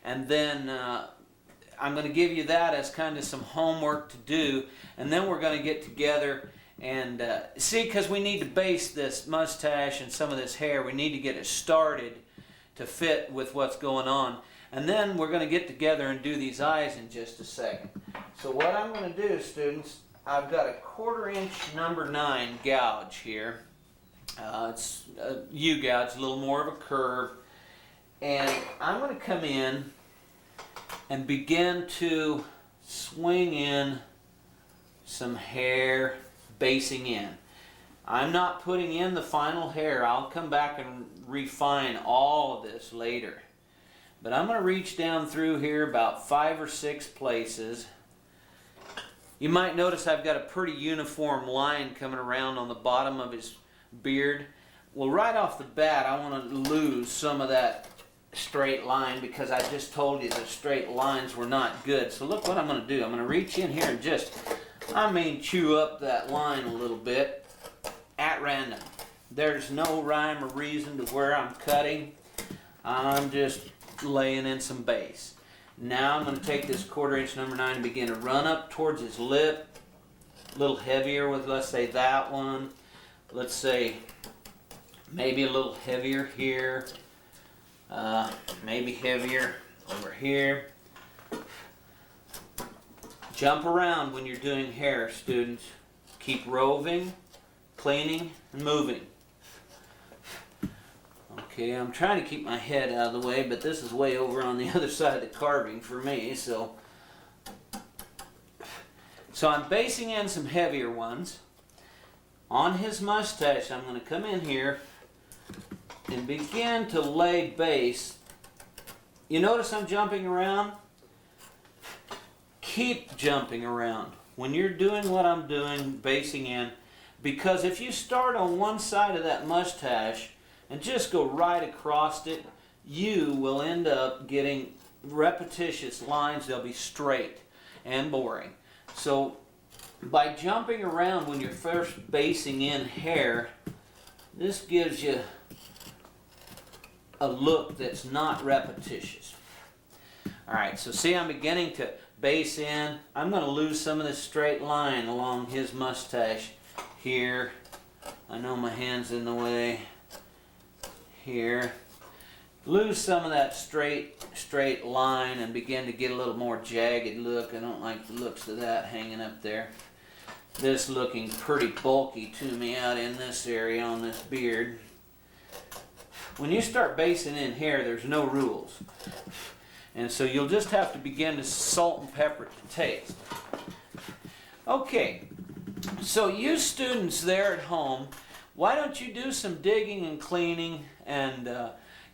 and then I'm going to give you that as kind of some homework to do, and then we're going to get together and see, because we need to base this mustache and some of this hair, we need to get it started to fit with what's going on. And then we're going to get together and do these eyes in just a second. So what I'm going to do, students, I've got a 1/4 inch number 9 gouge here. It's a U gouge, a little more of a curve. And I'm going to come in and begin to swing in some hair, basing in. I'm not putting in the final hair. I'll come back and refine all of this later. But I'm going to reach down through here about 5 or 6 places. You might notice I've got a pretty uniform line coming around on the bottom of his beard. Well, right off the bat, I want to lose some of that straight line because I just told you that straight lines were not good. So look what I'm going to do. I'm going to reach in here and just, chew up that line a little bit at random. There's no rhyme or reason to where I'm cutting. I'm just laying in some base. Now I'm going to take this 1/4 inch number 9 and begin to run up towards his lip. A little heavier with, let's say, that one. Let's say maybe a little heavier here. Maybe heavier over here. Jump around when you're doing hair, students. Keep roving, cleaning, and moving. Okay, I'm trying to keep my head out of the way, but this is way over on the other side of the carving for me, so I'm basing in some heavier ones. On his mustache, I'm going to come in here and begin to lay base. You notice I'm jumping around? Keep jumping around when you're doing what I'm doing, basing in, because if you start on one side of that mustache and just go right across it, you will end up getting repetitious lines. They'll be straight and boring. So by jumping around when you're first basing in hair, this gives you a look that's not repetitious. Alright, so see, I'm beginning to base in. I'm going to lose some of this straight line along his mustache here. I know my hand's in the way. Here. Lose some of that straight line and begin to get a little more jagged look. I don't like the looks of that hanging up there. This looking pretty bulky to me out in this area on this beard. When you start basing in hair, there's no rules. And so you'll just have to begin to salt and pepper it to taste. Okay, so you students there at home, why don't you do some digging and cleaning and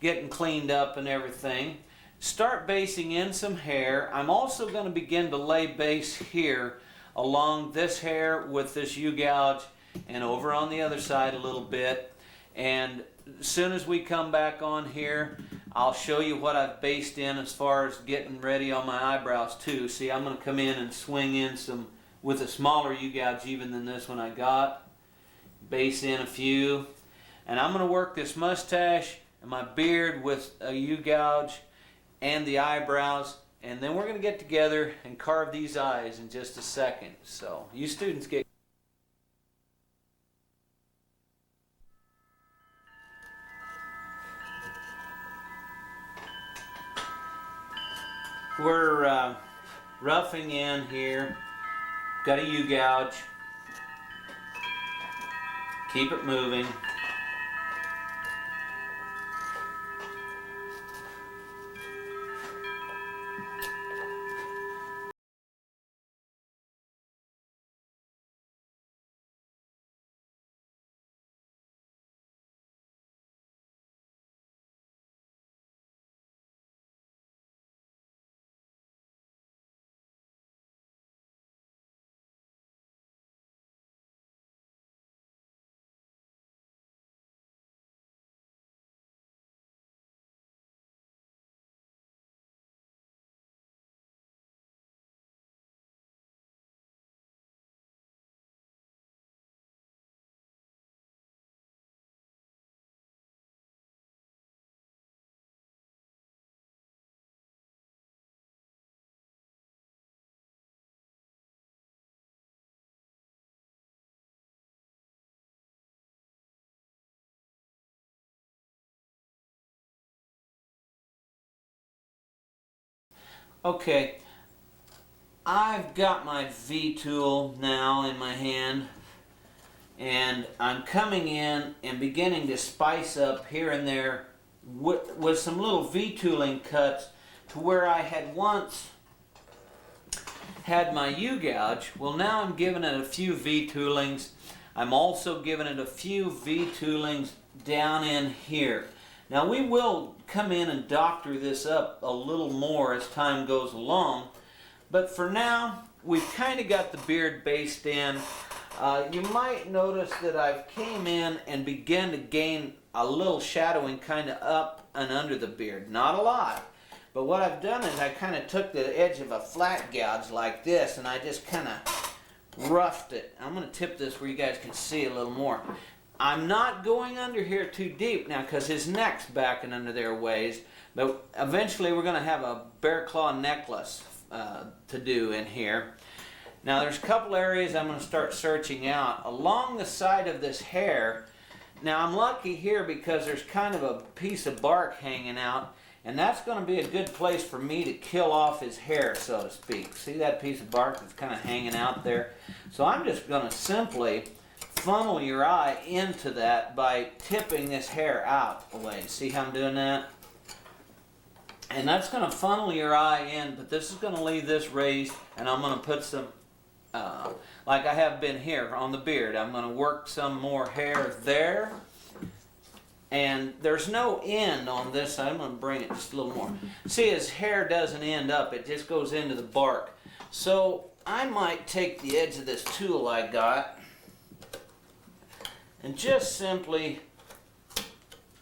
getting cleaned up and everything. Start basing in some hair. I'm also going to begin to lay base here along this hair with this U-gouge and over on the other side a little bit. And as soon as we come back on here, I'll show you what I've based in as far as getting ready on my eyebrows too. See, I'm going to come in and swing in some with a smaller U-gouge even than this one I got. Base in a few. And I'm going to work this mustache and my beard with a U-gouge and the eyebrows. And then we're going to get together and carve these eyes in just a second. So you students get... We're roughing in here. Got a U-gouge. Keep it moving. Okay, I've got my V-tool now in my hand, and I'm coming in and beginning to spice up here and there with some little V-tooling cuts to where I had once had my U-gouge. Well, now I'm giving it a few V-toolings. I'm also giving it a few V-toolings down in here. Now we will come in and doctor this up a little more as time goes along, but for now we've kind of got the beard based in. You might notice that I've came in and began to gain a little shadowing kind of up and under the beard. Not a lot, but what I've done is I kind of took the edge of a flat gouge like this and I just kind of roughed it. I'm going to tip this where you guys can see a little more. I'm not going under here too deep now because his neck's backing under there ways, but eventually we're going to have a bear claw necklace to do in here. Now there's a couple areas I'm going to start searching out along the side of this hair. Now I'm lucky here because there's kind of a piece of bark hanging out, and that's going to be a good place for me to kill off his hair, so to speak. See that piece of bark that's kind of hanging out there? So I'm just going to simply funnel your eye into that by tipping this hair out away. See how I'm doing that? And that's going to funnel your eye in, but this is going to leave this raised, and I'm going to put some, like I have been here on the beard, I'm going to work some more hair there. And there's no end on this. I'm going to bring it just a little more. See, his hair doesn't end up. It just goes into the bark. So I might take the edge of this tool I got and just simply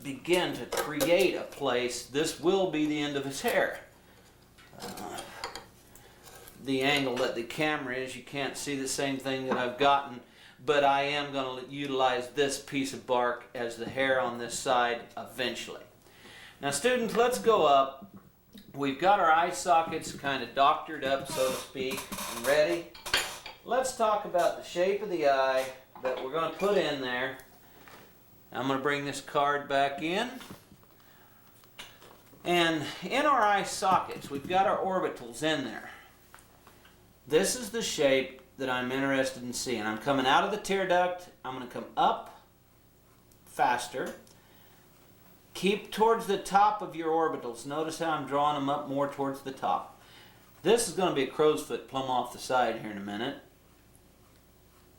begin to create a place. This will be the end of his hair. The angle that the camera is, you can't see the same thing that I've gotten, but I am going to utilize this piece of bark as the hair on this side eventually. Now students, let's go up. We've got our eye sockets kind of doctored up, so to speak, and ready. Let's talk about the shape of the eye that we're going to put in there. I'm going to bring this card back in. And in our eye sockets, we've got our orbitals in there. This is the shape that I'm interested in seeing. I'm coming out of the tear duct. I'm going to come up faster. Keep towards the top of your orbitals. Notice how I'm drawing them up more towards the top. This is going to be a crow's foot plumb off the side here in a minute.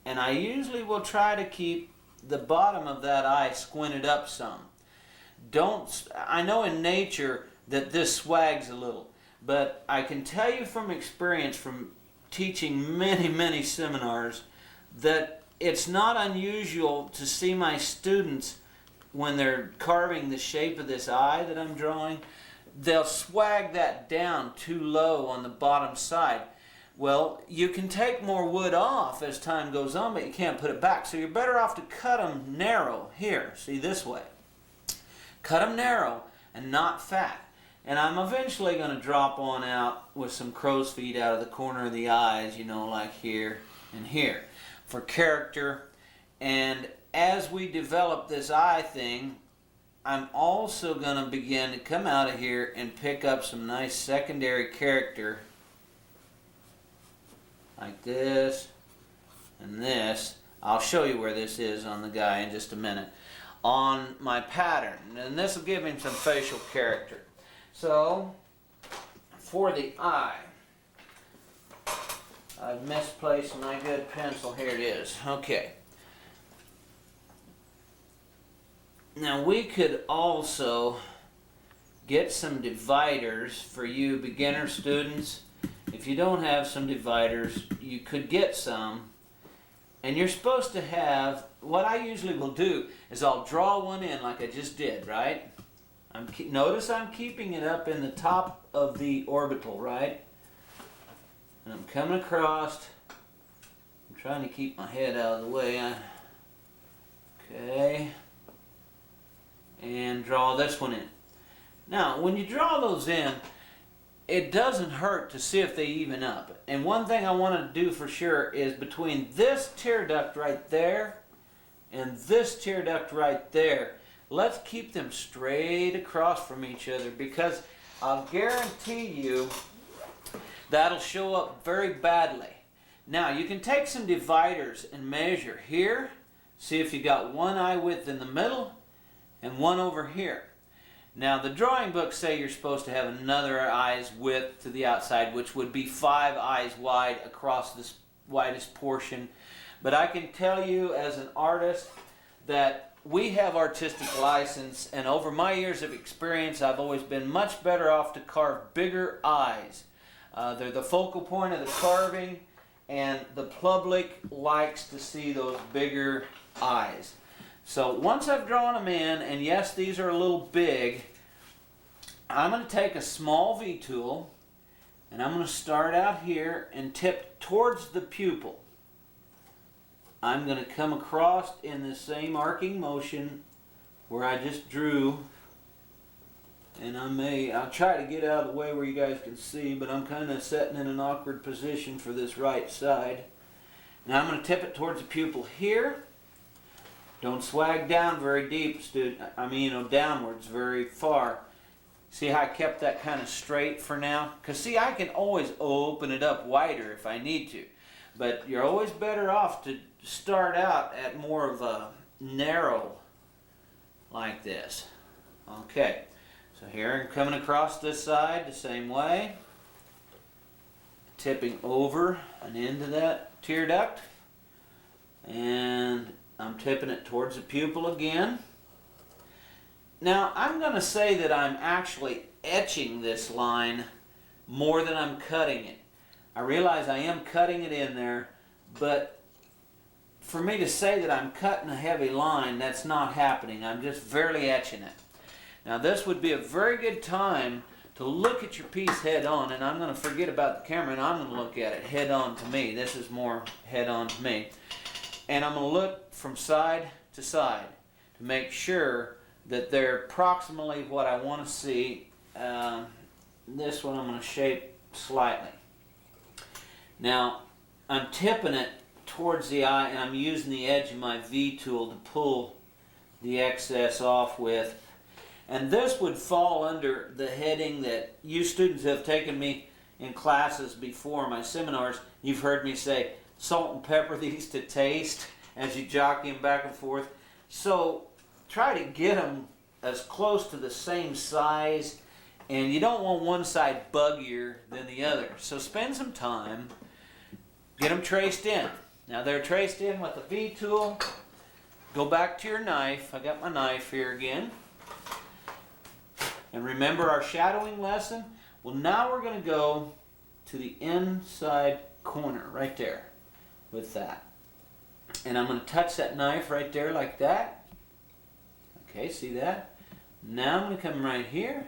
And I usually will try to keep the bottom of that eye squinted up some. I know in nature that this swags a little, but I can tell you from experience from teaching many seminars that it's not unusual to see my students, when they're carving the shape of this eye that I'm drawing, they'll swag that down too low on the bottom side. Well, you can take more wood off as time goes on, but you can't put it back. So you're better off to cut them narrow here. See, this way. Cut them narrow and not fat. And I'm eventually going to drop on out with some crow's feet out of the corner of the eyes, you know, like here and here, for character. And as we develop this eye thing, I'm also going to begin to come out of here and pick up some nice secondary character, like this and this. I'll show you where this is on the guy in just a minute, on my pattern. And this will give him some facial character. So, for the eye, I've misplaced my good pencil. Here it is. Okay. Now we could also get some dividers for you beginner students. If you don't have some dividers, you could get some. And you're supposed to have, what I usually will do is I'll draw one in like I just did, right? Notice I'm keeping it up in the top of the orbital, right? And I'm coming across. I'm trying to keep my head out of the way. Okay. And draw this one in. Now, when you draw those in, it doesn't hurt to see if they even up. And one thing I want to do for sure is between this tear duct right there and this tear duct right there, let's keep them straight across from each other, because I'll guarantee you that'll show up very badly. Now you can take some dividers and measure here, see if you got one eye width in the middle and one over here. Now the drawing books say you're supposed to have another eye's width to the outside, which would be 5 eyes wide across this widest portion. But I can tell you as an artist that we have artistic license, and over my years of experience I've always been much better off to carve bigger eyes. They're the focal point of the carving, and the public likes to see those bigger eyes. So once I've drawn them in, and yes, these are a little big, I'm going to take a small V-tool and I'm going to start out here and tip towards the pupil. I'm going to come across in the same arcing motion where I just drew, and I'll try to get out of the way where you guys can see, but I'm kind of sitting in an awkward position for this right side. Now I'm going to tip it towards the pupil here. Don't swag down very deep, downwards very far. See how I kept that kind of straight for now? Because see, I can always open it up wider if I need to. But you're always better off to start out at more of a narrow like this. Okay, so here I'm coming across this side the same way. Tipping over and into that tear duct. And I'm tipping it towards the pupil again. Now I'm going to say that I'm actually etching this line more than I'm cutting it. I realize I am cutting it in there, but for me to say that I'm cutting a heavy line, that's not happening. I'm just barely etching it. Now this would be a very good time to look at your piece head on, and I'm going to forget about the camera and I'm going to look at it head on to me. This is more head on to me. And I'm going to look from side to side to make sure that they're approximately what I want to see. This one I'm going to shape slightly. Now I'm tipping it towards the eye, and I'm using the edge of my V-tool to pull the excess off with. And this would fall under the heading that you students have taken me in classes before, my seminars. You've heard me say, salt and pepper these to taste as you jockey them back and forth. So try to get them as close to the same size, and you don't want one side buggier than the other. So spend some time, get them traced in. Now they're traced in with the V-tool. Go back to your knife. I got my knife here again. And remember our shadowing lesson? Well, now we're going to go to the inside corner right there with that. And I'm going to touch that knife right there like that. Okay, see that? Now I'm going to come right here.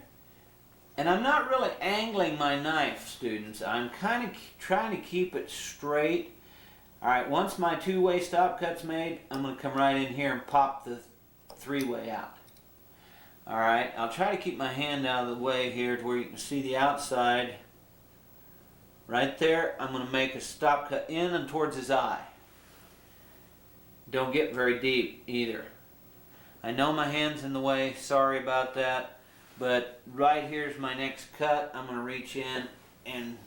And I'm not really angling my knife, students. I'm kind of trying to keep it straight. Alright, once my two-way stop cut's made, I'm going to come right in here and pop the three-way out. Alright, I'll try to keep my hand out of the way here to where you can see the outside. Right there, I'm going to make a stop cut in and towards his eye. Don't get very deep either. I know my hand's in the way, sorry about that, but right here's my next cut. I'm going to reach in, and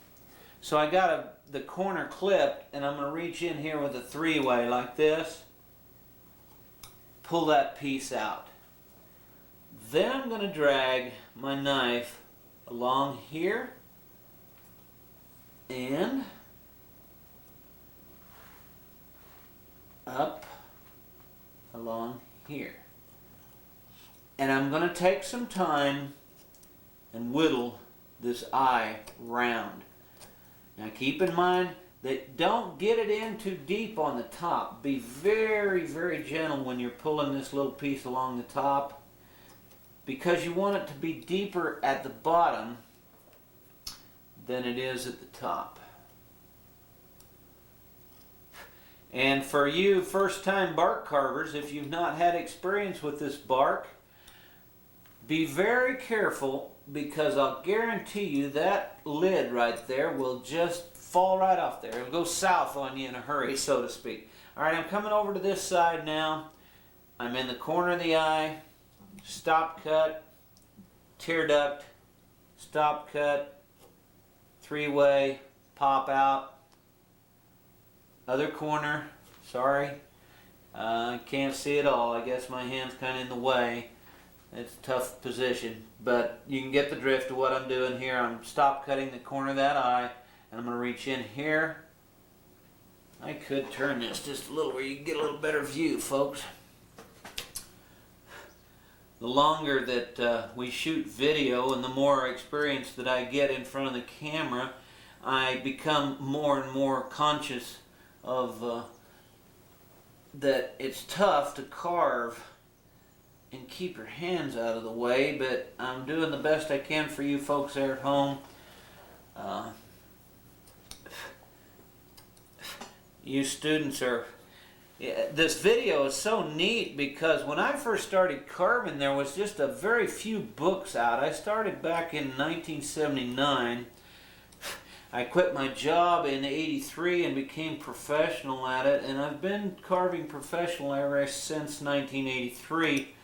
so I got the corner clipped, and I'm going to reach in here with a three-way like this, pull that piece out. Then I'm going to drag my knife along here and up along here. And I'm going to take some time and whittle this eye round. Now keep in mind that don't get it in too deep on the top. Be very, very gentle when you're pulling this little piece along the top, because you want it to be deeper at the bottom than it is at the top. And for you first-time bark carvers, if you've not had experience with this bark, be very careful, because I'll guarantee you that lid right there will just fall right off there. It'll go south on you in a hurry, so to speak. Alright, I'm coming over to this side now. I'm in the corner of the eye. Stop cut, tear duct, stop cut, three-way, pop out. Other corner, sorry, can't see it all. I guess my hand's kind of in the way. It's a tough position, but you can get the drift of what I'm doing here. I'm stop cutting the corner of that eye, and I'm going to reach in here. I could turn this just a little where you can get a little better view, folks. The longer that we shoot video and the more experience that I get in front of the camera, I become more and more conscious of that it's tough to carve and keep your hands out of the way, but I'm doing the best I can for you folks there at home. You students are... This video is so neat because when I first started carving, there was just a very few books out. I started back in 1979. I quit my job in '83 and became professional at it, and I've been carving professional ever since 1983.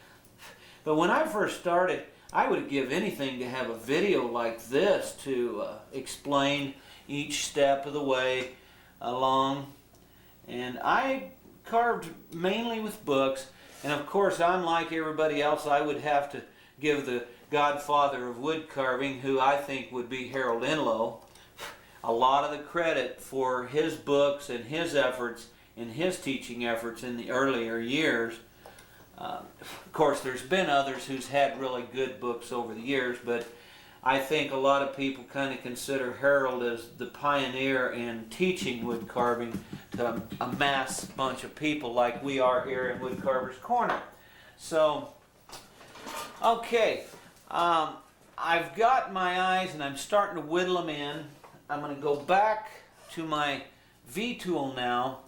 But when I first started, I would give anything to have a video like this to explain each step of the way along. And I carved mainly with books, and of course I'm like everybody else. I would have to give the godfather of wood carving, who I think would be Harold Inlow, a lot of the credit for his books and his efforts and his teaching efforts in the earlier years. Of course there's been others who's had really good books over the years, but I think a lot of people kind of consider Harold as the pioneer in teaching wood carving to a mass bunch of people like we are here in Woodcarvers Corner. So, okay, I've got my eyes and I'm starting to whittle them in. I'm going to go back to my V-tool now.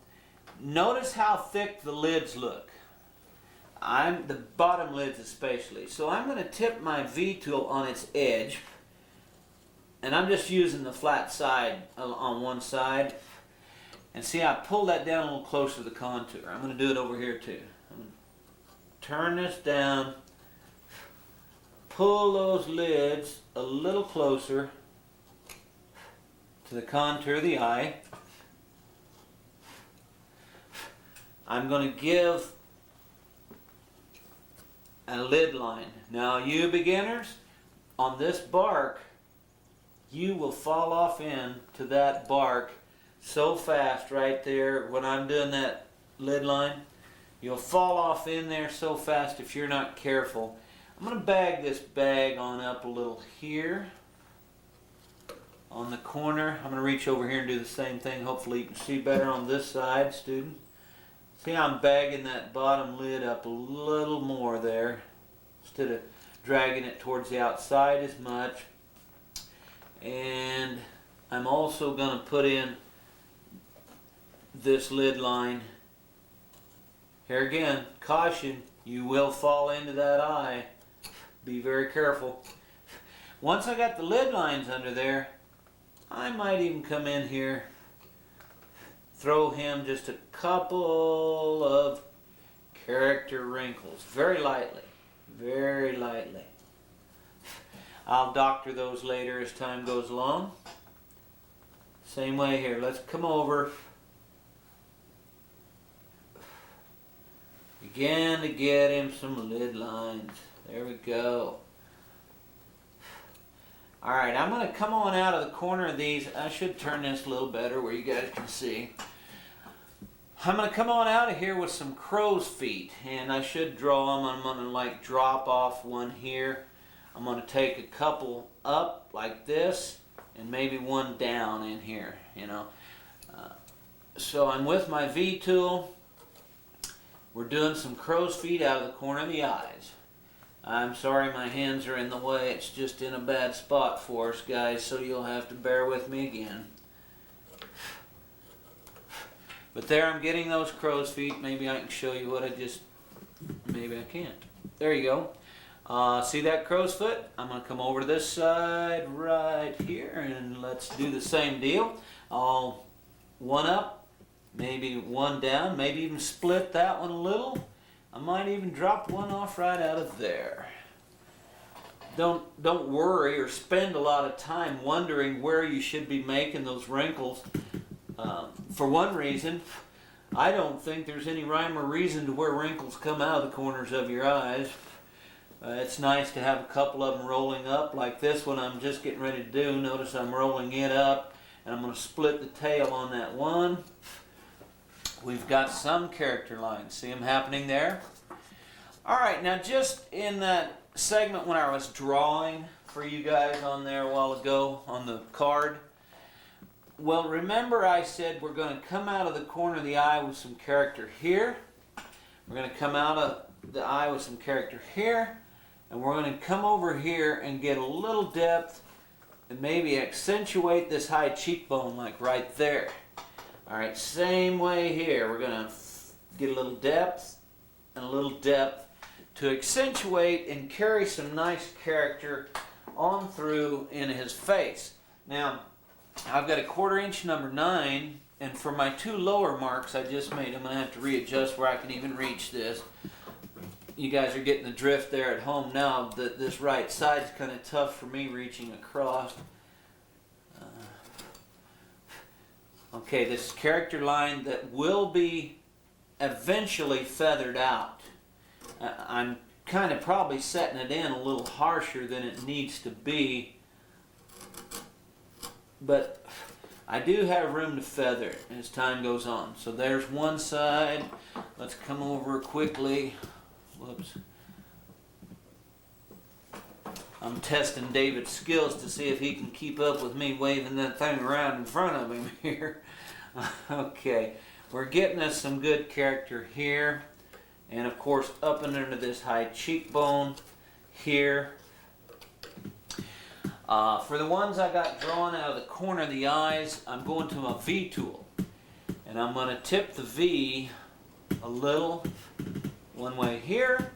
Notice how thick the lids look. The bottom lids especially. So I'm going to tip my V-tool on its edge, and I'm just using the flat side on one side. And see, I pull that down a little closer to the contour. I'm going to do it over here too. I'm going to turn this down, pull those lids a little closer to the contour of the eye. I'm going to give a lid line. Now you beginners, on this bark, you will fall off into that bark so fast right there when I'm doing that lid line. You'll fall off in there so fast if you're not careful. I'm going to bag this bag on up a little here on the corner. I'm going to reach over here and do the same thing. Hopefully you can see better on this side, student. See how I'm bagging that bottom lid up a little more there instead of dragging it towards the outside as much. And I'm also going to put in this lid line. Here again, caution, you will fall into that eye. Be very careful. Once I got the lid lines under there, I might even come in here, throw him just a couple of character wrinkles, very lightly, very lightly. I'll doctor those later as time goes along. Same way here. Let's come over again to get him some lid lines. There we go. Alright, I'm going to come on out of the corner of these. I should turn this a little better where you guys can see. I'm going to come on out of here with some crow's feet, and I should draw them. I'm going to like drop off one here. I'm going to take a couple up like this and maybe one down in here, you know. So I'm with my V-tool. We're doing some crow's feet out of the corner of the eyes. I'm sorry my hands are in the way. It's just in a bad spot for us, guys, so you'll have to bear with me again. But there I'm getting those crow's feet. Maybe I can show you what maybe I can't. There you go. See that crow's foot? I'm going to come over to this side right here, and let's do the same deal. I'll one up, maybe one down, maybe even split that one a little. I might even drop one off right out of there. don't worry or spend a lot of time wondering where you should be making those wrinkles. For one reason, I don't think there's any rhyme or reason to where wrinkles come out of the corners of your eyes. It's nice to have a couple of them rolling up like this one I'm just getting ready to do. Notice I'm rolling it up, and I'm going to split the tail on that one. We've got some character lines. See them happening there? All right, now just in that segment when I was drawing for you guys on there a while ago on the card, well, remember I said we're going to come out of the corner of the eye with some character here. We're going to come out of the eye with some character here. And we're going to come over here and get a little depth and maybe accentuate this high cheekbone like right there. All right, same way here. We're going to get a little depth and a little depth to accentuate and carry some nice character on through in his face. Now, I've got a 1/4 inch number 9, and for my 2 lower marks I just made, I'm going to have to readjust where I can even reach this. You guys are getting the drift there at home now. This right side's kind of tough for me reaching across. Okay, this character line that will be eventually feathered out. I'm kind of probably setting it in a little harsher than it needs to be, but I do have room to feather it as time goes on. So there's one side. Let's come over quickly. Whoops. I'm testing David's skills to see if he can keep up with me waving that thing around in front of him here. Okay, we're getting us some good character here. And of course up and under this high cheekbone here. For the ones I got drawn out of the corner of the eyes, I'm going to a V tool. And I'm going to tip the V a little. One way here,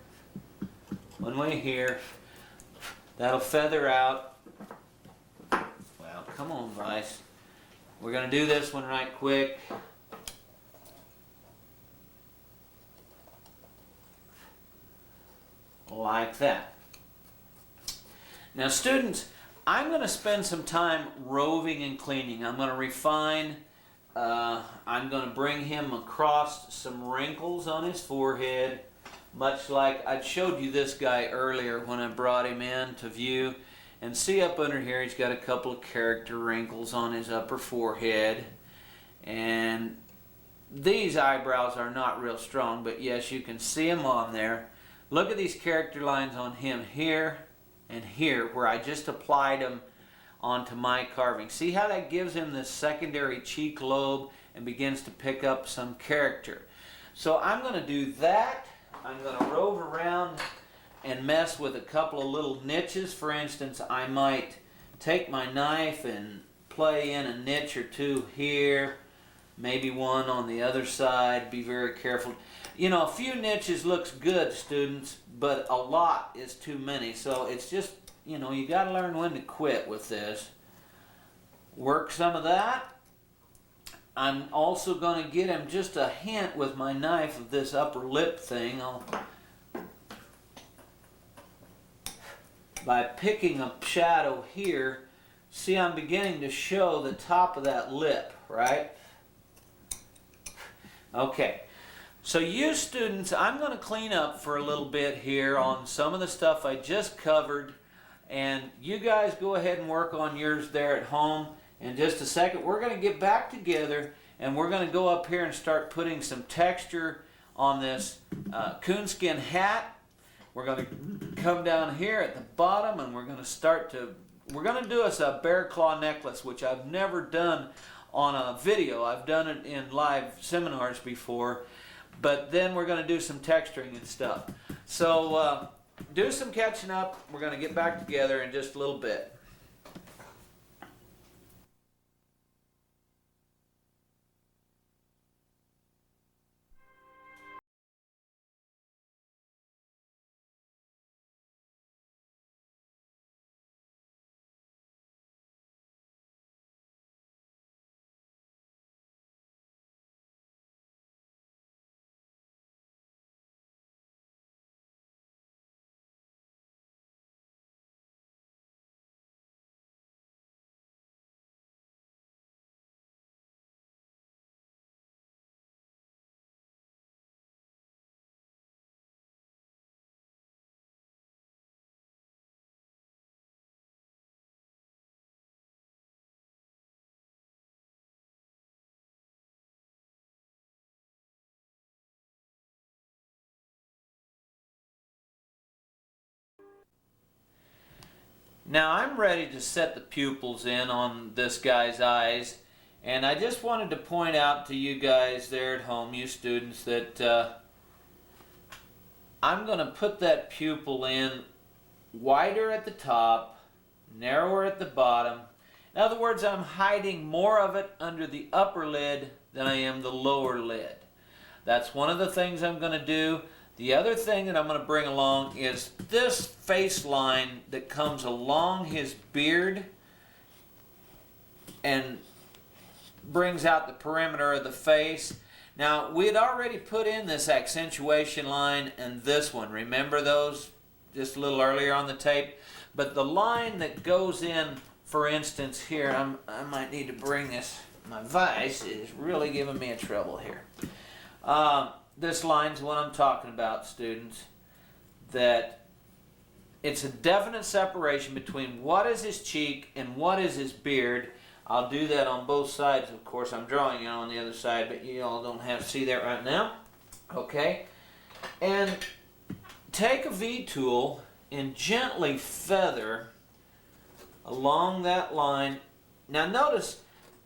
one way here. That'll feather out. Well, come on, Bryce. We're going to do this one right quick. Like that. Now, students, I'm going to spend some time roving and cleaning. I'm going to refine. I'm going to bring him across some wrinkles on his forehead, much like I showed you this guy earlier when I brought him in to view. And see up under here, he's got a couple of character wrinkles on his upper forehead. And these eyebrows are not real strong, but yes, you can see them on there. Look at these character lines on him here and here, where I just applied them onto my carving. See how that gives him this secondary cheek lobe and begins to pick up some character. So I'm going to do that. I'm going to rove around and mess with a couple of little niches. For instance, I might take my knife and play in a niche or two here, maybe one on the other side. Be very careful. You know, a few niches looks good, students, but a lot is too many. So it's just, you know, you got to learn when to quit with this. Work some of that. I'm also going to get him just a hint with my knife of this upper lip thing. By picking a shadow here, see, I'm beginning to show the top of that lip, right? Okay. So you students, I'm going to clean up for a little bit here on some of the stuff I just covered, and you guys go ahead and work on yours there at home. In just a second, we're going to get back together and we're going to go up here and start putting some texture on this coonskin hat. We're going to come down here at the bottom and we're going to do us a bear claw necklace, which I've never done on a video. I've done it in live seminars before. But then we're going to do some texturing and stuff. So do some catching up. We're going to get back together in just a little bit. Now I'm ready to set the pupils in on this guy's eyes, and I just wanted to point out to you guys there at home, you students, that I'm going to put that pupil in wider at the top, narrower at the bottom. In other words, I'm hiding more of it under the upper lid than I am the lower lid. That's one of the things I'm going to do. The other thing that I'm going to bring along is this face line that comes along his beard and brings out the perimeter of the face. Now, we had already put in this accentuation line and this one. Remember those just a little earlier on the tape? But the line that goes in, for instance, here, I might need to bring this. My vise is really giving me a trouble here. This line's what I'm talking about, students. That it's a definite separation between what is his cheek and what is his beard. I'll do that on both sides, of course. I'm drawing it on the other side, but you all don't have to see that right now. Okay? And take a V-tool and gently feather along that line. Now notice,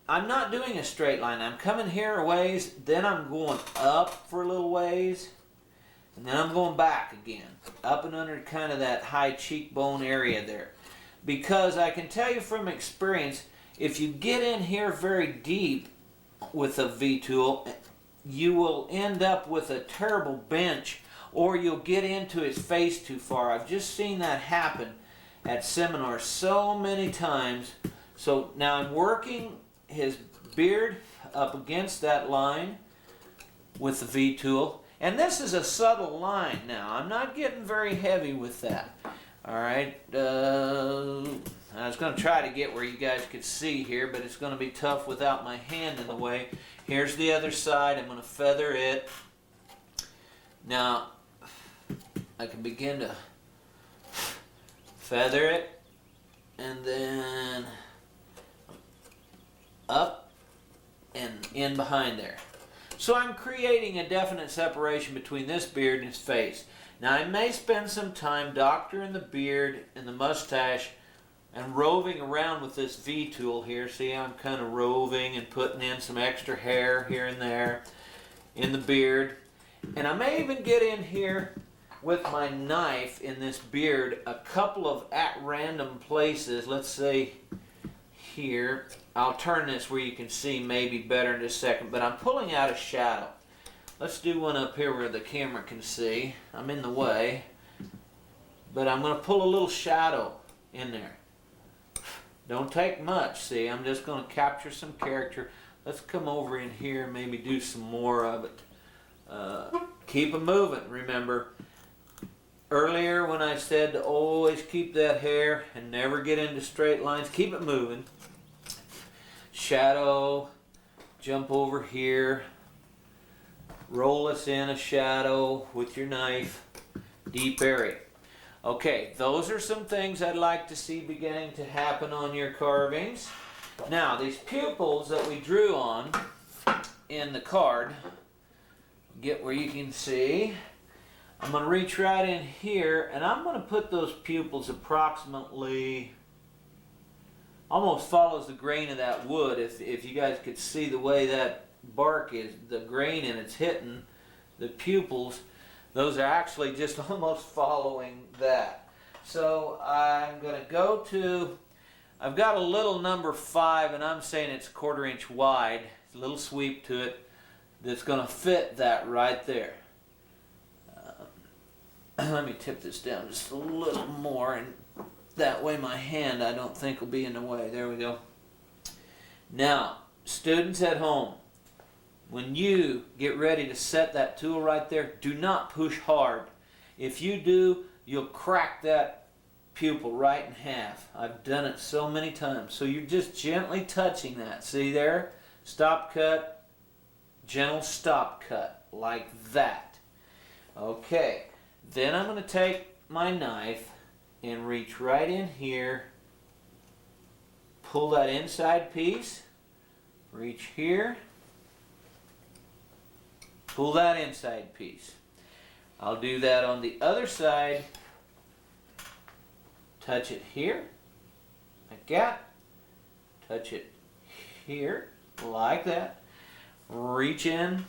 I'm not doing a straight line. I'm coming here a ways, then I'm going up for a little ways, and then I'm going back again, up and under kind of that high cheekbone area there. Because I can tell you from experience, if you get in here very deep with a V-tool, you will end up with a terrible bench, or you'll get into his face too far. I've just seen that happen at seminars so many times. So now I'm working his beard up against that line with the V-tool. And this is a subtle line now. I'm not getting very heavy with that. Alright, I was going to try to get where you guys could see here, but it's going to be tough without my hand in the way. Here's the other side. I'm going to feather it. Now, I can begin to feather it, and then up and in behind there. So I'm creating a definite separation between this beard and his face. Now I may spend some time doctoring the beard and the mustache and roving around with this V-tool here. See, I'm kind of roving and putting in some extra hair here and there in the beard. And I may even get in here with my knife in this beard a couple of at random places. Let's say here. I'll turn this where you can see maybe better in just a second, but I'm pulling out a shadow. Let's do one up here where the camera can see. I'm in the way, but I'm going to pull a little shadow in there. Don't take much, see, I'm just going to capture some character. Let's come over in here and maybe do some more of it. Keep it moving, remember. Earlier when I said to always keep that hair and never get into straight lines, keep it moving. Shadow, jump over here, roll us in a shadow with your knife, deep area. Okay, those are some things I'd like to see beginning to happen on your carvings. Now, these pupils that we drew on in the card, get where you can see. I'm going to reach right in here, and I'm going to put those pupils approximately, almost follows the grain of that wood. If you guys could see the way that bark is, the grain and it's hitting the pupils, those are actually just almost following that. So I'm going to go to, I've got a little number 5, and I'm saying it's 1/4 inch wide. It's a little sweep to it that's going to fit that right there. Let me tip this down just a little more, and that way my hand I don't think will be in the way. There we go. Now, students at home, when you get ready to set that tool right there, do not push hard. If you do, you'll crack that pupil right in half. I've done it so many times. So you're just gently touching that. See there? Stop cut, gentle stop cut, like that. Okay. Then I'm going to take my knife and reach right in here, pull that inside piece, reach here, pull that inside piece. I'll do that on the other side, touch it here, like that. Touch it here, like that. Reach in,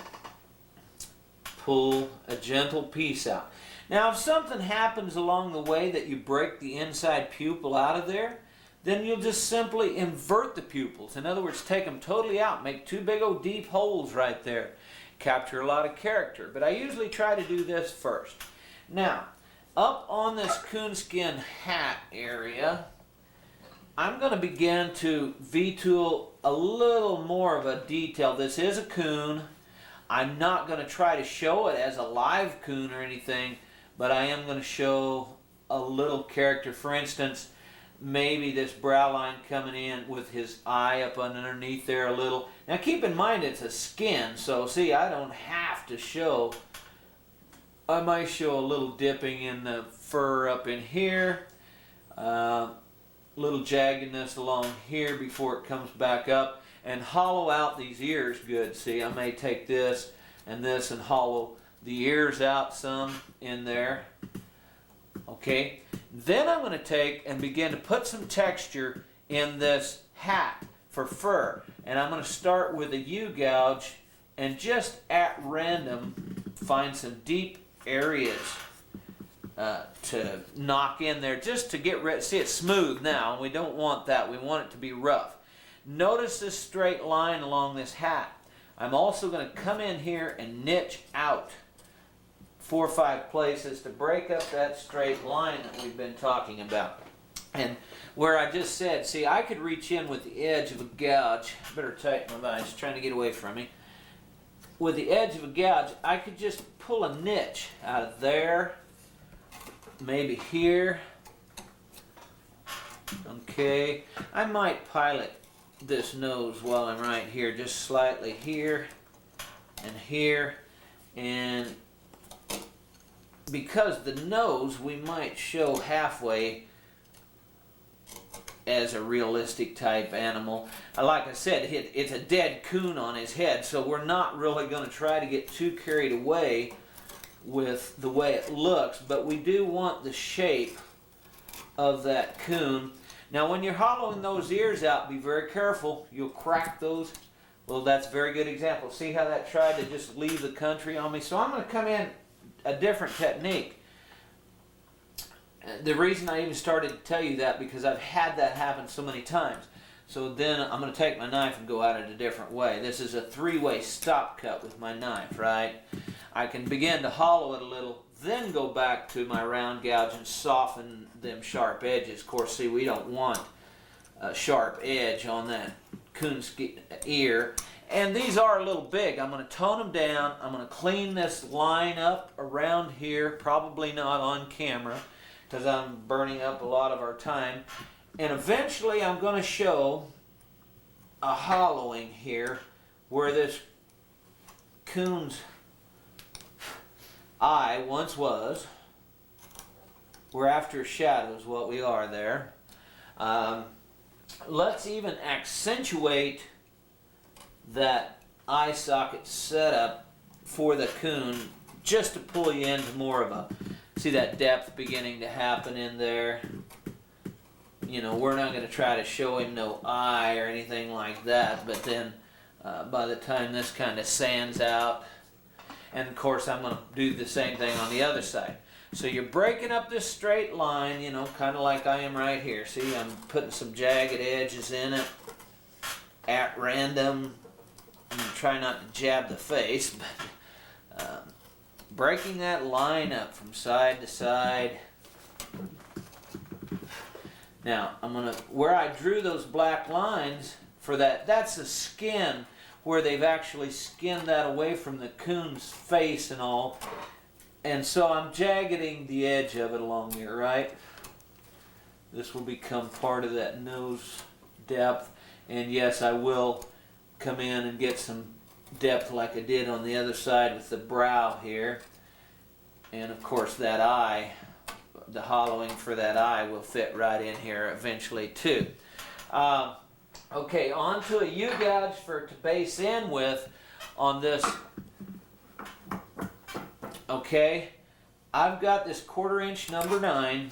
pull a gentle piece out. Now if something happens along the way that you break the inside pupil out of there, then you'll just simply invert the pupils. In other words, take them totally out, make two big old deep holes right there. Capture a lot of character, but I usually try to do this first. Now, up on this coonskin hat area, I'm going to begin to V-tool a little more of a detail. This is a coon. I'm not going to try to show it as a live coon or anything, but I am going to show a little character. For instance, maybe this brow line coming in with his eye up underneath there a little. Now keep in mind it's a skin, so see, I don't have to show. I might show a little dipping in the fur up in here. Little jaggedness along here before it comes back up, and hollow out these ears good. See, I may take this and hollow the ears out some in there. Okay, then I'm going to take and begin to put some texture in this hat for fur, and I'm going to start with a U-gouge and just at random find some deep areas to knock in there, just to get rid. See, it's smooth now, and we don't want that. We want it to be rough. Notice this straight line along this hat. I'm also going to come in here and niche out 4 or 5 places to break up that straight line that we've been talking about. And where I just said, see, I could reach in with the edge of a gouge. Better tighten my vise, trying to get away from me. With the edge of a gouge, I could just pull a niche out of there, maybe here. Okay, I might pilot this nose while I'm right here, just slightly here and here. And because the nose we might show halfway as a realistic type animal. Like I said, it's a dead coon on his head, so we're not really going to try to get too carried away with the way it looks, but we do want the shape of that coon. Now when you're hollowing those ears out, be very careful. You'll crack those. Well, that's a very good example. See how that tried to just leave the country on me? So I'm going to come in a different technique. The reason I even started to tell you that, because I've had that happen so many times. So then I'm going to take my knife and go at it a different way. This is a 3-way stop cut with my knife, right? I can begin to hollow it a little, then go back to my round gouge and soften them sharp edges. Of course, see, we don't want a sharp edge on that coon's ear. And these are a little big. I'm going to tone them down. I'm going to clean this line up around here, probably not on camera, because I'm burning up a lot of our time. And eventually I'm going to show a hollowing here where this coon's eye once was. We're after shadows, what we are there. Let's even accentuate that eye socket setup for the coon, just to pull you into more of a, see that depth beginning to happen in there. You know, we're not going to try to show him no eye or anything like that, but then by the time this kind of sands out, and of course I'm going to do the same thing on the other side. So you're breaking up this straight line, you know, kind of like I am right here. See, I'm putting some jagged edges in it at random. I'm going to try not to jab the face, but breaking that line up from side to side. Now, I'm going to, where I drew those black lines for that, that's the skin where they've actually skinned that away from the coon's face and all. And so I'm jaggeding the edge of it along here, right? This will become part of that nose depth. And yes, I will come in and get some depth like I did on the other side with the brow here. And of course that eye, the hollowing for that eye will fit right in here eventually too. Okay, onto a U-gouge to base in with on this. Okay, I've got this 1/4 inch number 9,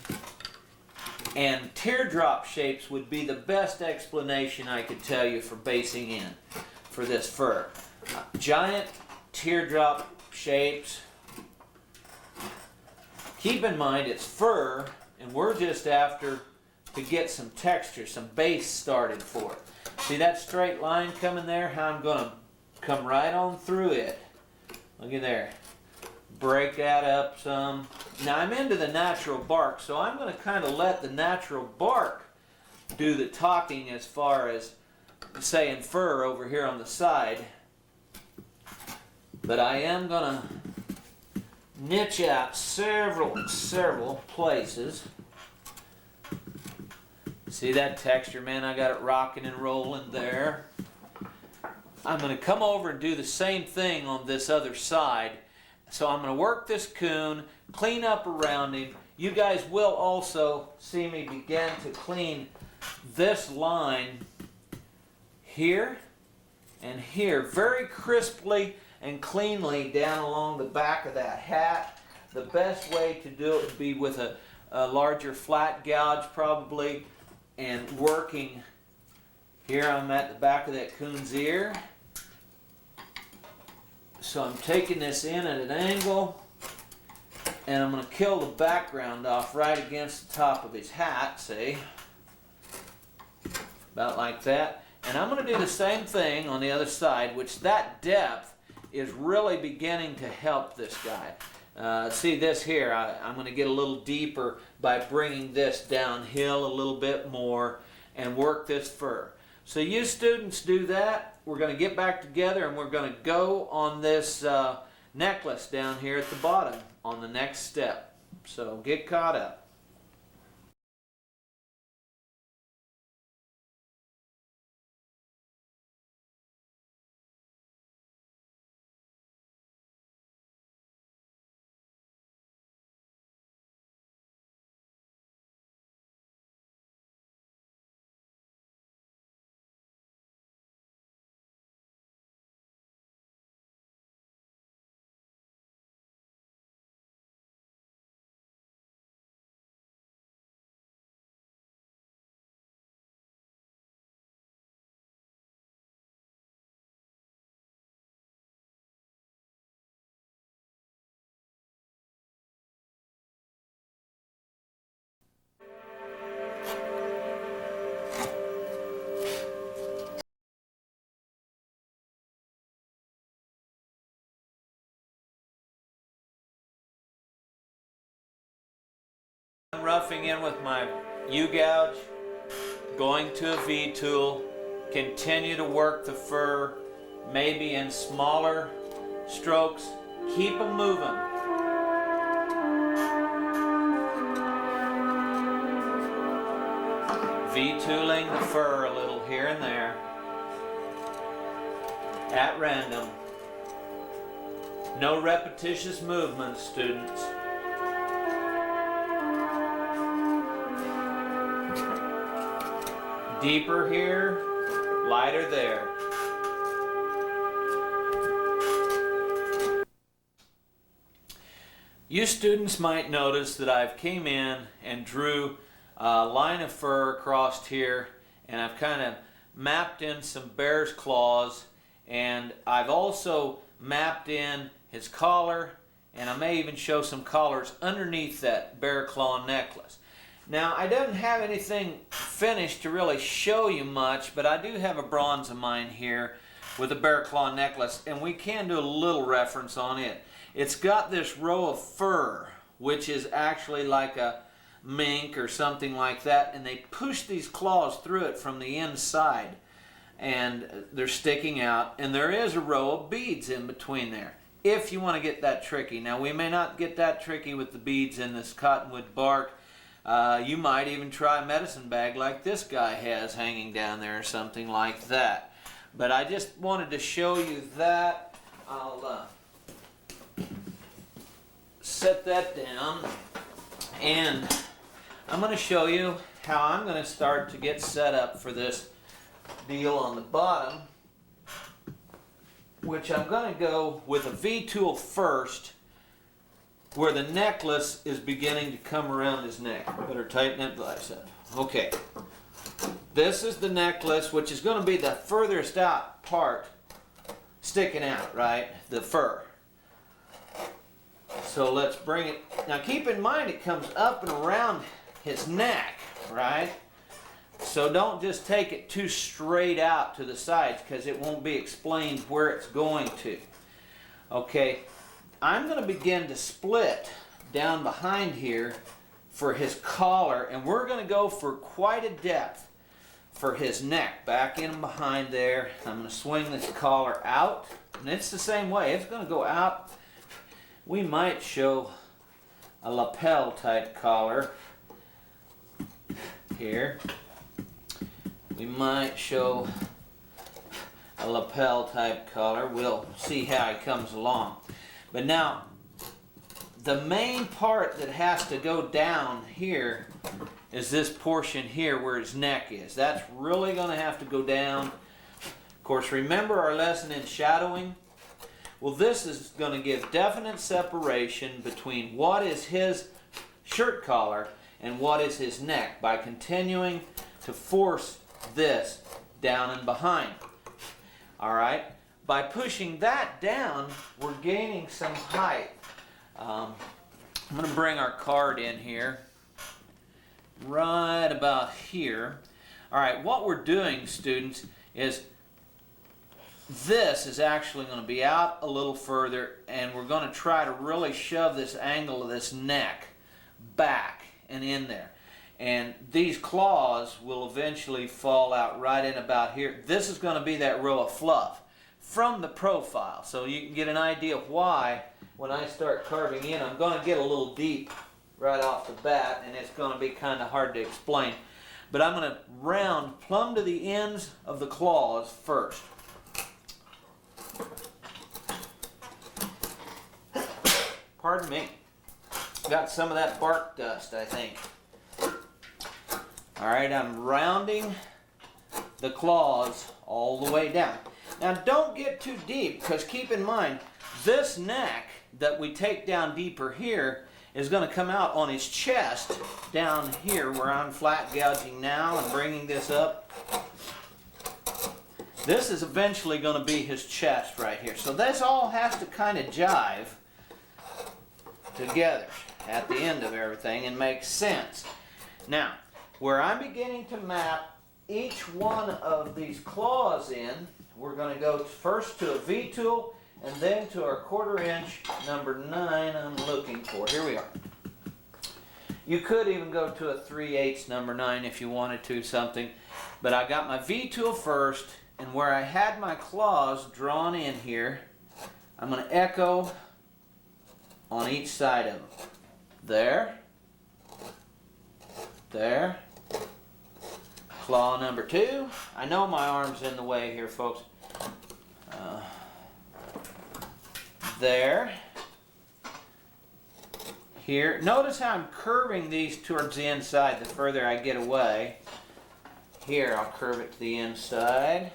And teardrop shapes would be the best explanation I could tell you for basing in for this fur. Giant teardrop shapes. Keep in mind it's fur, and we're just after to get some texture, some base started for it. See that straight line coming there? How I'm going to come right on through it. Look at there. Break that up some. Now I'm into the natural bark, so I'm going to kind of let the natural bark do the talking as far as saying fur over here on the side. But I am going to niche out several places. See that texture, man? I got it rocking and rolling there. I'm going to come over and do the same thing on this other side. So I'm going to work this coon, clean up around him. You guys will also see me begin to clean this line here and here very crisply and cleanly down along the back of that hat. The best way to do it would be with a larger flat gouge probably, and working here. I'm at the back of that coon's ear. So I'm taking this in at an angle, and I'm going to kill the background off right against the top of his hat, see? About like that. And I'm going to do the same thing on the other side, which that depth is really beginning to help this guy. See this here, I'm going to get a little deeper by bringing this downhill a little bit more and work this fur. So you students do that. We're going to get back together and we're going to go on this necklace down here at the bottom on the next step. So get caught up. I'm roughing in with my U-gouge, going to a V-tool, continue to work the fur, maybe in smaller strokes, keep them moving. V-tooling the fur a little here and there, at random. No repetitious movements, students. Deeper here, lighter there. You students might notice that I've came in and drew a line of fur across here, and I've kind of mapped in some bear's claws, and I've also mapped in his collar, and I may even show some collars underneath that bear claw necklace. Now, I don't have anything finished to really show you much, but I do have a bronze of mine here with a bear claw necklace, and we can do a little reference on it. It's got this row of fur, which is actually like a mink or something like that, and they push these claws through it from the inside, and they're sticking out, and there is a row of beads in between there, if you want to get that tricky. Now, we may not get that tricky with the beads in this cottonwood bark. You might even try a medicine bag like this guy has hanging down there or something like that. But I just wanted to show you that. I'll set that down, and I'm going to show you how I'm going to start to get set up for this deal on the bottom, which I'm going to go with a V-tool first where the necklace is beginning to come around his neck. Better tighten that vise up. Okay. This is the necklace, which is going to be the furthest out part sticking out, right? The fur. So let's bring it. Now keep in mind it comes up and around his neck, right? So don't just take it too straight out to the sides because it won't be explained where it's going to. Okay, I'm going to begin to split down behind here for his collar, and we're going to go for quite a depth for his neck, back in and behind there. I'm going to swing this collar out, and it's the same way. It's going to go out. We might show a lapel type collar here. We might show a lapel type collar. We'll see how it comes along. But now, the main part that has to go down here is this portion here where his neck is. That's really going to have to go down. Of course, remember our lesson in shadowing? Well, this is going to give definite separation between what is his shirt collar and what is his neck by continuing to force this down and behind. All right? By pushing that down, we're gaining some height. I'm going to bring our card in here, right about here. All right, what we're doing, students, is this is actually going to be out a little further, and we're going to try to really shove this angle of this neck back and in there. And these claws will eventually fall out right in about here. This is going to be that row of fluff from the profile, so you can get an idea of why when I start carving in, I'm going to get a little deep right off the bat, and it's going to be kind of hard to explain. But I'm going to round plumb to the ends of the claws first. Pardon me. Got some of that bark dust, I think. All right, I'm rounding the claws all the way down. Now don't get too deep, because keep in mind, this neck that we take down deeper here is going to come out on his chest down here where I'm flat gouging now and bringing this up. This is eventually going to be his chest right here. So this all has to kind of jive together at the end of everything and make sense. Now, where I'm beginning to map each one of these claws in, we're going to go first to a V-tool and then to our 1/4 inch number 9 I'm looking for. Here we are. You could even go to a 3/8 number 9 if you wanted to, something. But I got my V-tool first, and where I had my claws drawn in here, I'm going to echo on each side of them. There. There. Claw number 2. I know my arm's in the way here, folks. There. Here. Notice how I'm curving these towards the inside the further I get away. Here, I'll curve it to the inside.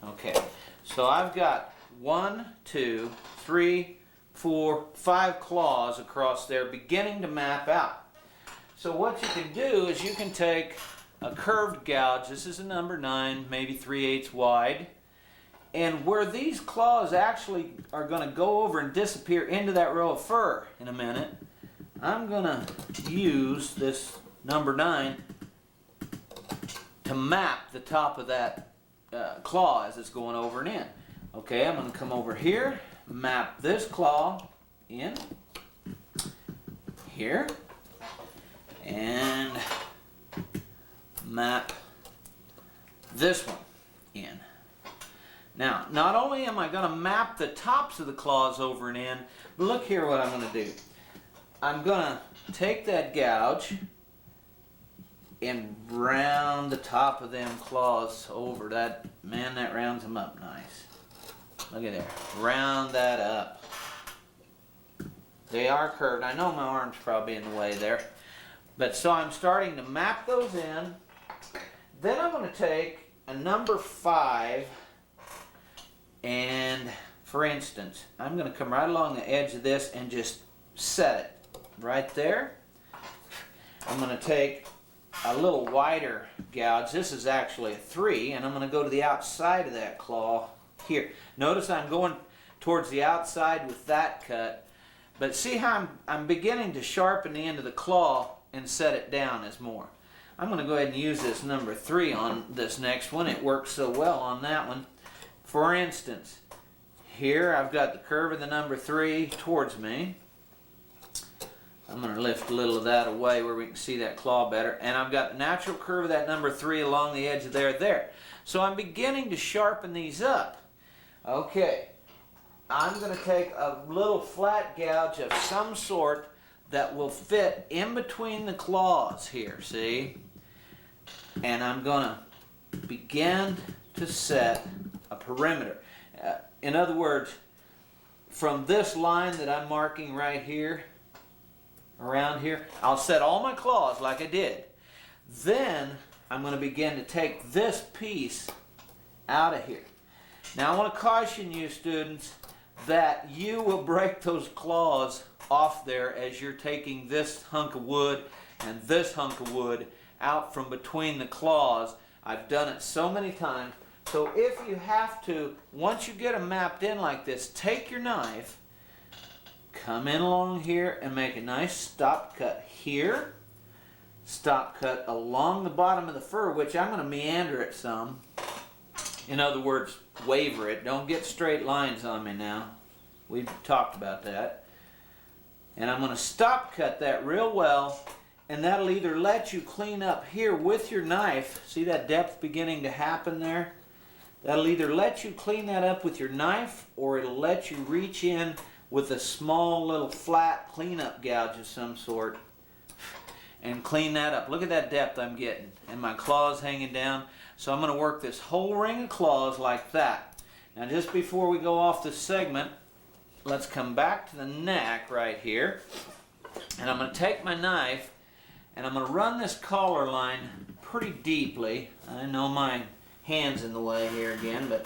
Okay. So I've got 1, 2, 3, 4, 5 claws across there beginning to map out. So what you can do is you can take a curved gouge. This is a number 9, maybe 3/8 wide. And where these claws actually are going to go over and disappear into that row of fur in a minute, I'm going to use this number 9 to map the top of that claw as it's going over and in. Okay, I'm going to come over here, map this claw in here, and map this one in. Now, not only am I going to map the tops of the claws over and in, but look here what I'm going to do. I'm going to take that gouge and round the top of them claws over. That, man, that rounds them up nice. Look at there. Round that up. They are curved. I know my arm's probably in the way there. But so I'm starting to map those in. Then I'm going to take a number 5 and for instance, I'm going to come right along the edge of this and just set it right there. I'm going to take a little wider gouge. This is actually a 3, and I'm going to go to the outside of that claw here. Notice I'm going towards the outside with that cut, but see how I'm beginning to sharpen the end of the claw and set it down as more. I'm going to go ahead and use this number 3 on this next one. It works so well on that one. For instance, here I've got the curve of the number 3 towards me. I'm going to lift a little of that away where we can see that claw better. And I've got the natural curve of that number 3 along the edge of there. So I'm beginning to sharpen these up. Okay, I'm going to take a little flat gouge of some sort that will fit in between the claws here, see? And I'm going to begin to set a perimeter. In other words, from this line that I'm marking right here, around here, I'll set all my claws like I did. Then I'm going to begin to take this piece out of here. Now I want to caution you, students, that you will break those claws off there as you're taking this hunk of wood and this hunk of wood out from between the claws. I've done it so many times. So if you have to, once you get them mapped in like this, take your knife, come in along here and make a nice stop cut here, stop cut along the bottom of the fur, which I'm going to meander it some. In other words, waver it. Don't get straight lines on me now. We've talked about that. And I'm going to stop cut that real well, and that'll either let you clean up here with your knife. See that depth beginning to happen there? That'll either let you clean that up with your knife, or it'll let you reach in with a small little flat cleanup gouge of some sort and clean that up. Look at that depth I'm getting, and my claws hanging down. So I'm going to work this whole ring of claws like that. Now just before we go off this segment, let's come back to the neck right here, and I'm going to take my knife and I'm going to run this collar line pretty deeply. I know my hand's in the way here again, but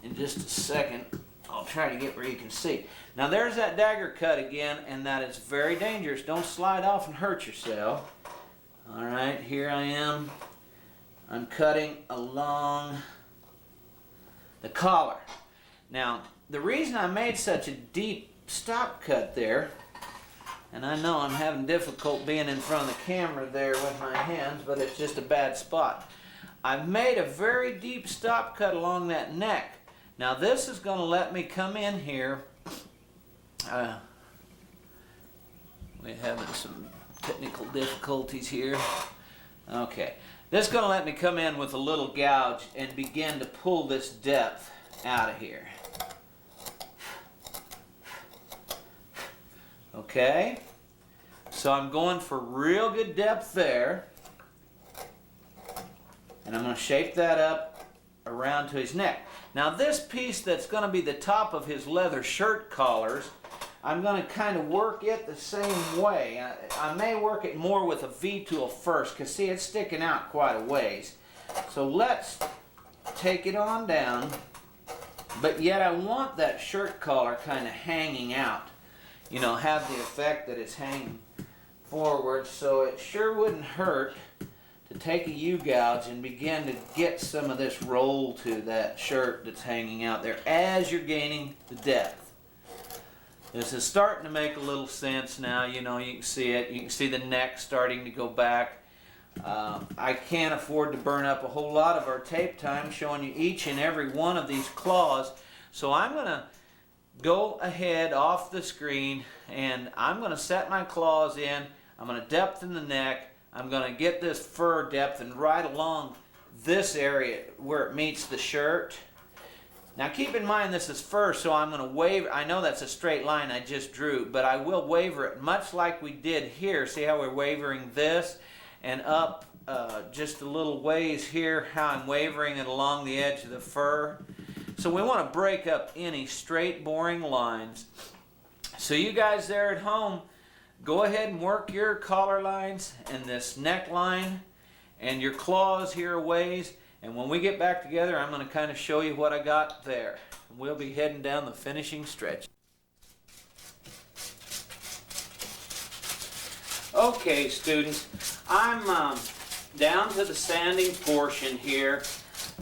in just a second I'll try to get where you can see. Now there's that dagger cut again, and that is very dangerous. Don't slide off and hurt yourself. Alright, here I am. I'm cutting along the collar. Now, the reason I made such a deep stop cut there, and I know I'm having difficulty being in front of the camera there with my hands, but it's just a bad spot. I've made a very deep stop cut along that neck. Now this is going to let me come in here. We're having some technical difficulties here. Okay. This is going to let me come in with a little gouge and begin to pull this depth out of here. Okay. So I'm going for real good depth there. And I'm going to shape that up around to his neck. Now this piece that's going to be the top of his leather shirt collars, I'm going to kind of work it the same way. I may work it more with a V-tool first, because see, it's sticking out quite a ways. So let's take it on down, but yet I want that shirt collar kind of hanging out. You know, have the effect that it's hanging forward, so it sure wouldn't hurt to take a U-gouge and begin to get some of this roll to that shirt that's hanging out there as you're gaining the depth. This is starting to make a little sense now. You know, you can see it. You can see the neck starting to go back. I can't afford to burn up a whole lot of our tape time showing you each and every one of these claws. So I'm going to go ahead off the screen, and I'm going to set my claws in. I'm going to depthen the neck. I'm going to get this fur depthened right along this area where it meets the shirt. Now keep in mind this is fur, so I'm going to waver. I know that's a straight line I just drew, but I will waver it much like we did here. See how we're wavering this and up just a little ways here, how I'm wavering it along the edge of the fur. So we want to break up any straight boring lines. So you guys there at home, go ahead and work your collar lines and this neckline and your claws here a ways. And when we get back together, I'm going to kind of show you what I got there. We'll be heading down the finishing stretch. Okay, students, I'm down to the sanding portion here.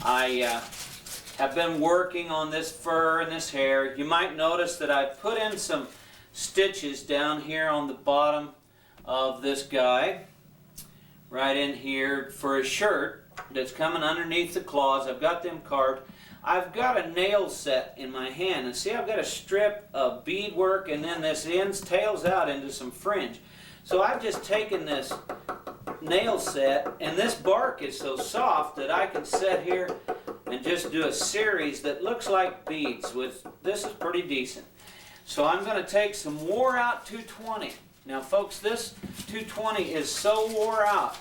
I have been working on this fur and this hair. You might notice that I've put in some stitches down here on the bottom of this guy, right in here for a shirt that's coming underneath the claws. I've got them carved. I've got a nail set in my hand, and see, I've got a strip of beadwork, and then this tails out into some fringe. So I've just taken this nail set, and this bark is so soft that I can sit here and just do a series that looks like beads. This is pretty decent. So I'm going to take some wore out 220. Now folks, this 220 is so wore out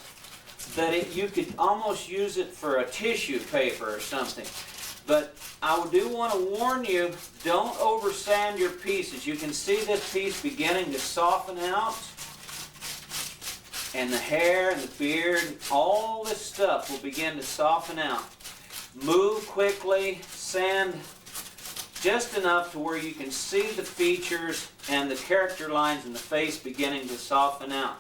that you could almost use it for a tissue paper or something. But I do want to warn you, don't over sand your pieces. You can see this piece beginning to soften out. And the hair and the beard, all this stuff will begin to soften out. Move quickly, sand just enough to where you can see the features and the character lines in the face beginning to soften out.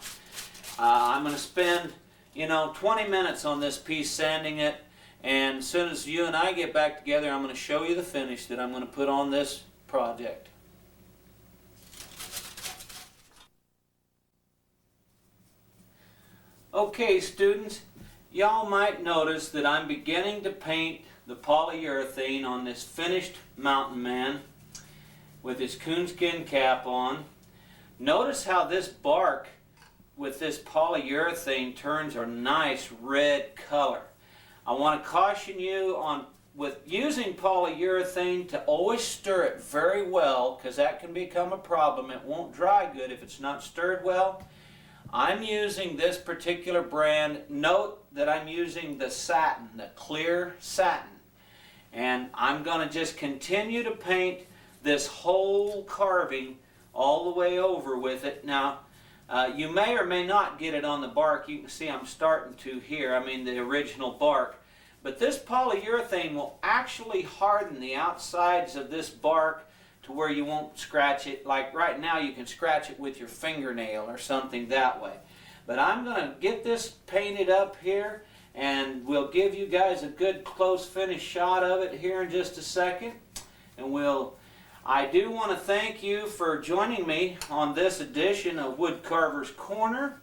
I'm going to spend, 20 minutes on this piece sanding it, and as soon as you and I get back together, I'm going to show you the finish that I'm going to put on this project. Okay, students, y'all might notice that I'm beginning to paint the polyurethane on this finished mountain man with his coonskin cap on. Notice how this bark with this polyurethane turns a nice red color. I want to caution you with using polyurethane to always stir it very well, because that can become a problem. It won't dry good if it's not stirred well. I'm using this particular brand. Note that I'm using the satin, the clear satin. And I'm going to just continue to paint this whole carving all the way over with it. Now, you may or may not get it on the bark. You can see I'm starting to here, the original bark. But this polyurethane will actually harden the outsides of this bark to where you won't scratch it. Like right now, you can scratch it with your fingernail or something that way. But I'm going to get this painted up here, and we'll give you guys a good close finish shot of it here in just a second. And I do want to thank you for joining me on this edition of Woodcarvers Corner.